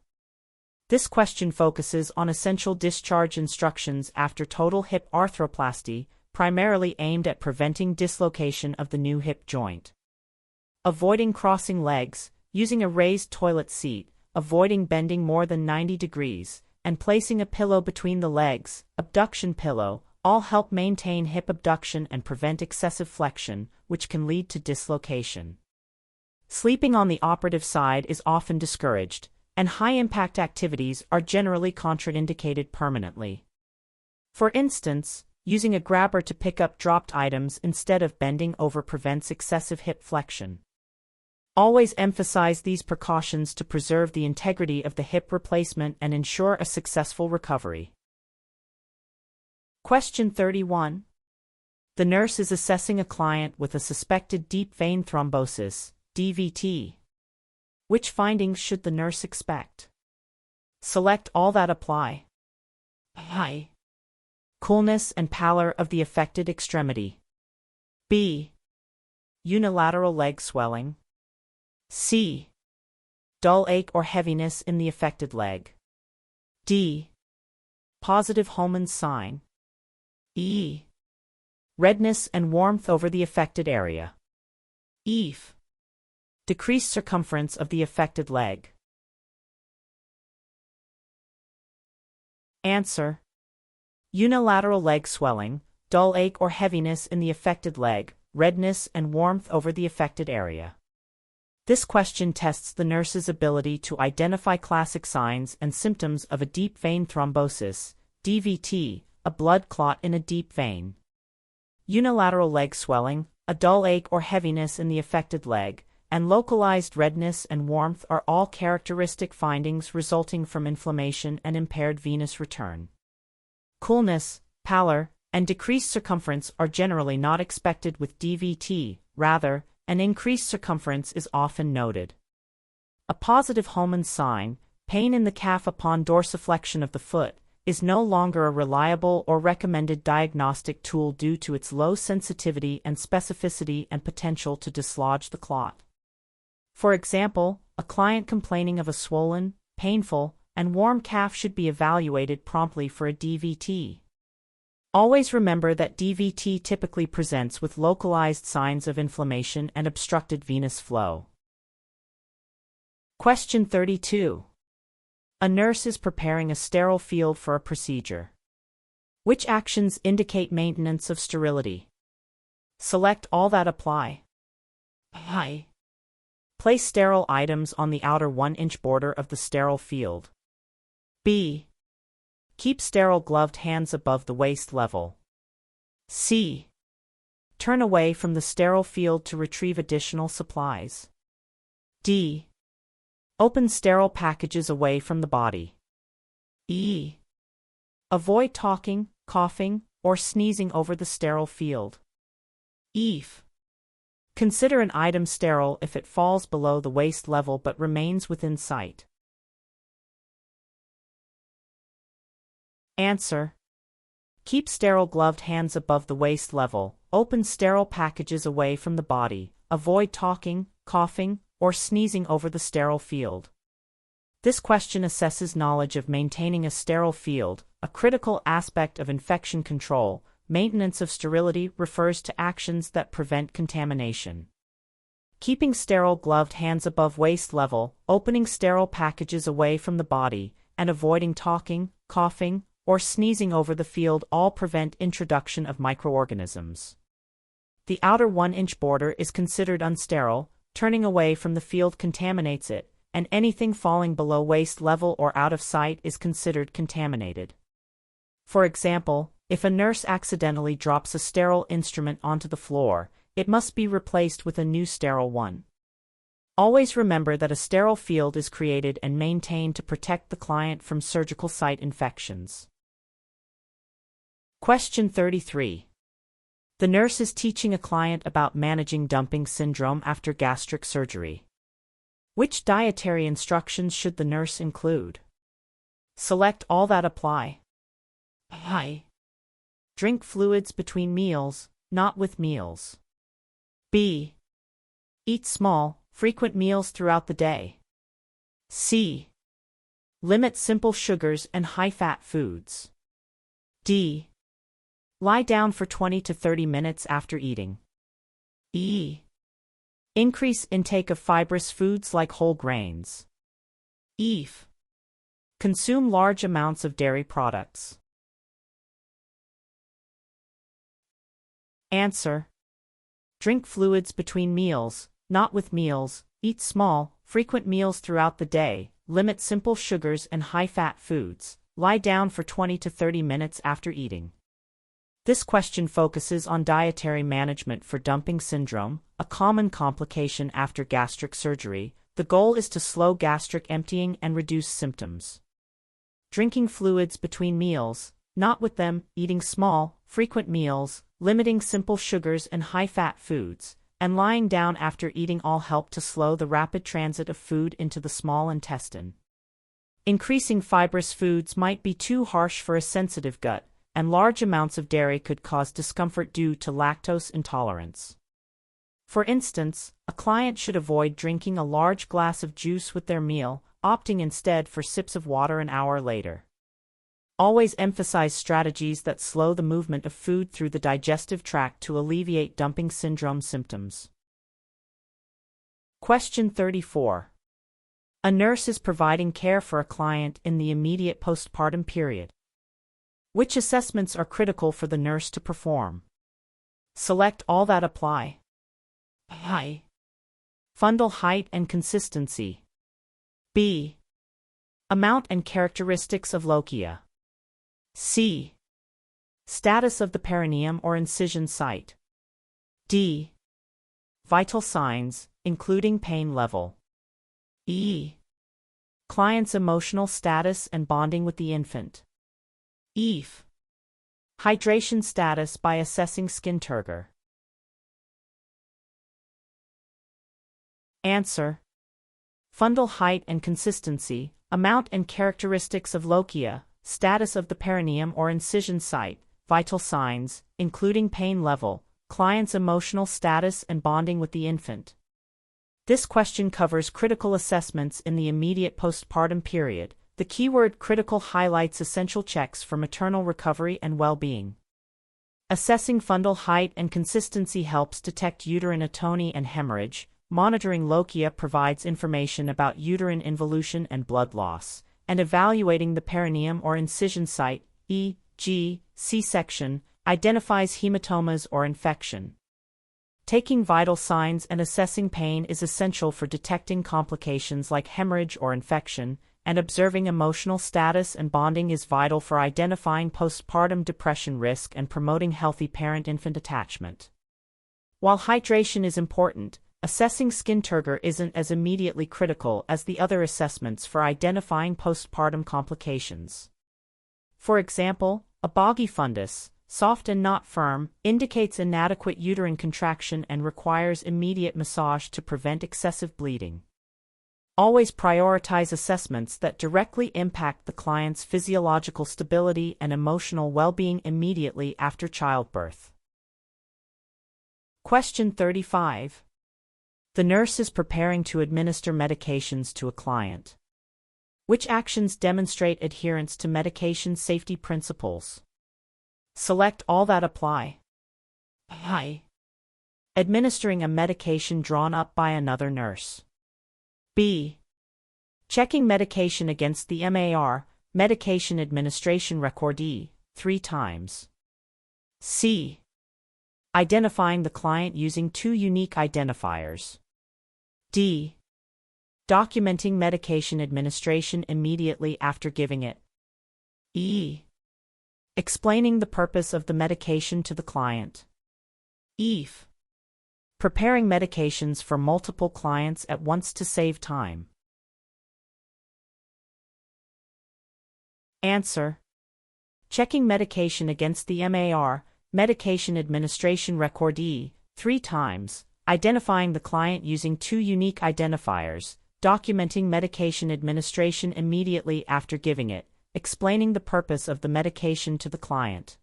This question focuses on essential discharge instructions after total hip arthroplasty, primarily aimed at preventing dislocation of the new hip joint. Avoiding crossing legs, using a raised toilet seat, avoiding bending more than 90 degrees, and placing a pillow between the legs, abduction pillow, all help maintain hip abduction and prevent excessive flexion, which can lead to dislocation. Sleeping on the operative side is often discouraged, and high-impact activities are generally contraindicated permanently. For instance, using a grabber to pick up dropped items instead of bending over prevents excessive hip flexion. Always emphasize these precautions to preserve the integrity of the hip replacement and ensure a successful recovery. Question 31. The nurse is assessing a client with a suspected deep vein thrombosis, DVT. Which findings should the nurse expect? Select all that apply. I. Coolness and pallor of the affected extremity. B. Unilateral leg swelling. C. Dull ache or heaviness in the affected leg. D. Positive Holman's sign. E. Redness and warmth over the affected area. F. Decreased circumference of the affected leg. Answer. Unilateral leg swelling, dull ache or heaviness in the affected leg, redness and warmth over the affected area. This question tests the nurse's ability to identify classic signs and symptoms of a deep vein thrombosis, DVT, a blood clot in a deep vein. Unilateral leg swelling, a dull ache or heaviness in the affected leg, and localized redness and warmth are all characteristic findings resulting from inflammation and impaired venous return. Coolness, pallor, and decreased circumference are generally not expected with DVT, rather, an increased circumference is often noted. A positive Holman's sign, pain in the calf upon dorsiflexion of the foot, is no longer a reliable or recommended diagnostic tool due to its low sensitivity and specificity and potential to dislodge the clot. For example, a client complaining of a swollen, painful, and warm calf should be evaluated promptly for a DVT. Always remember that DVT typically presents with localized signs of inflammation and obstructed venous flow. Question 32. A nurse is preparing a sterile field for a procedure. Which actions indicate maintenance of sterility? Select all that apply. I. Place sterile items on the outer 1-inch border of the sterile field. B. Keep sterile gloved hands above the waist level. C. Turn away from the sterile field to retrieve additional supplies. D. Open sterile packages away from the body. E. Avoid talking, coughing, or sneezing over the sterile field. F. Consider an item sterile if it falls below the waist level but remains within sight. Answer. Keep sterile gloved hands above the waist level, open sterile packages away from the body, avoid talking, coughing, or sneezing over the sterile field. This question assesses knowledge of maintaining a sterile field, a critical aspect of infection control. Maintenance of sterility refers to actions that prevent contamination. Keeping sterile gloved hands above waist level, opening sterile packages away from the body, and avoiding talking, coughing, or sneezing over the field all prevent introduction of microorganisms. The outer 1-inch border is considered unsterile, turning away from the field contaminates it, and anything falling below waist level or out of sight is considered contaminated. For example, if a nurse accidentally drops a sterile instrument onto the floor, it must be replaced with a new sterile one. Always remember that a sterile field is created and maintained to protect the client from surgical site infections. Question 33. The nurse is teaching a client about managing dumping syndrome after gastric surgery. Which dietary instructions should the nurse include? Select all that apply. I. Drink fluids between meals, not with meals. B. Eat small, frequent meals throughout the day. C. Limit simple sugars and high-fat foods. D. Lie down for 20 to 30 minutes after eating. E. Increase intake of fibrous foods like whole grains. F. Consume large amounts of dairy products. Answer. Drink fluids between meals, not with meals, eat small, frequent meals throughout the day, limit simple sugars and high-fat foods, lie down for 20 to 30 minutes after eating. This question focuses on dietary management for dumping syndrome, a common complication after gastric surgery. The goal is to slow gastric emptying and reduce symptoms. Drinking fluids between meals, not with them, eating small, frequent meals, limiting simple sugars and high-fat foods, and lying down after eating all help to slow the rapid transit of food into the small intestine. Increasing fibrous foods might be too harsh for a sensitive gut, and large amounts of dairy could cause discomfort due to lactose intolerance. For instance, a client should avoid drinking a large glass of juice with their meal, opting instead for sips of water an hour later. Always emphasize strategies that slow the movement of food through the digestive tract to alleviate dumping syndrome symptoms. Question 34. A nurse is providing care for a client in the immediate postpartum period. Which assessments are critical for the nurse to perform? Select all that apply. I. Fundal height and consistency. B. Amount and characteristics of lochia. C. Status of the perineum or incision site. D. Vital signs, including pain level. E. Client's emotional status and bonding with the infant. F. Hydration status by assessing skin turgor. Answer. Fundal height and consistency, amount and characteristics of lochia, status of the perineum or incision site, vital signs, including pain level, client's emotional status and bonding with the infant. This question covers critical assessments in the immediate postpartum period. The keyword critical highlights essential checks for maternal recovery and well-being. Assessing fundal height and consistency helps detect uterine atony and hemorrhage. Monitoring lochia provides information about uterine involution and blood loss, and evaluating the perineum or incision site, e.g., C-section, identifies hematomas or infection. Taking vital signs and assessing pain is essential for detecting complications like hemorrhage or infection, and observing emotional status and bonding is vital for identifying postpartum depression risk and promoting healthy parent-infant attachment. While hydration is important, assessing skin turgor isn't as immediately critical as the other assessments for identifying postpartum complications. For example, a boggy fundus, soft and not firm, indicates inadequate uterine contraction and requires immediate massage to prevent excessive bleeding. Always prioritize assessments that directly impact the client's physiological stability and emotional well-being immediately after childbirth. Question 35. The nurse is preparing to administer medications to a client. Which actions demonstrate adherence to medication safety principles? Select all that apply. I. Administering a medication drawn up by another nurse. B. Checking medication against the MAR, medication administration record 3 times. C. Identifying the client using 2 unique identifiers. D. Documenting medication administration immediately after giving it. E. Explaining the purpose of the medication to the client. F. Preparing medications for multiple clients at once to save time. Answer. Checking medication against the MAR, medication administration record 3 times, identifying the client using 2 unique identifiers, documenting medication administration immediately after giving it, explaining the purpose of the medication to the client.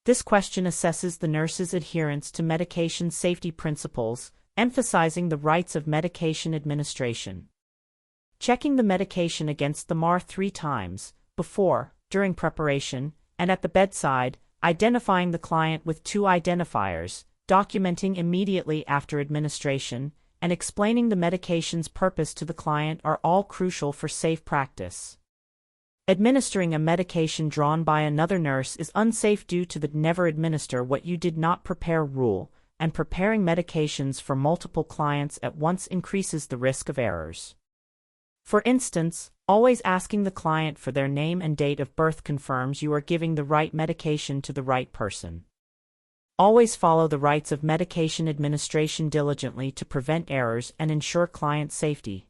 This question assesses the nurse's adherence to medication safety principles, emphasizing the rights of medication administration. Checking the medication against the MAR 3 times, before, during preparation, and at the bedside, identifying the client with 2 identifiers, documenting immediately after administration, and explaining the medication's purpose to the client are all crucial for safe practice. Administering a medication drawn by another nurse is unsafe due to the never administer what you did not prepare rule, and preparing medications for multiple clients at once increases the risk of errors. For instance, always asking the client for their name and date of birth confirms you are giving the right medication to the right person. Always follow the rights of medication administration diligently to prevent errors and ensure client safety.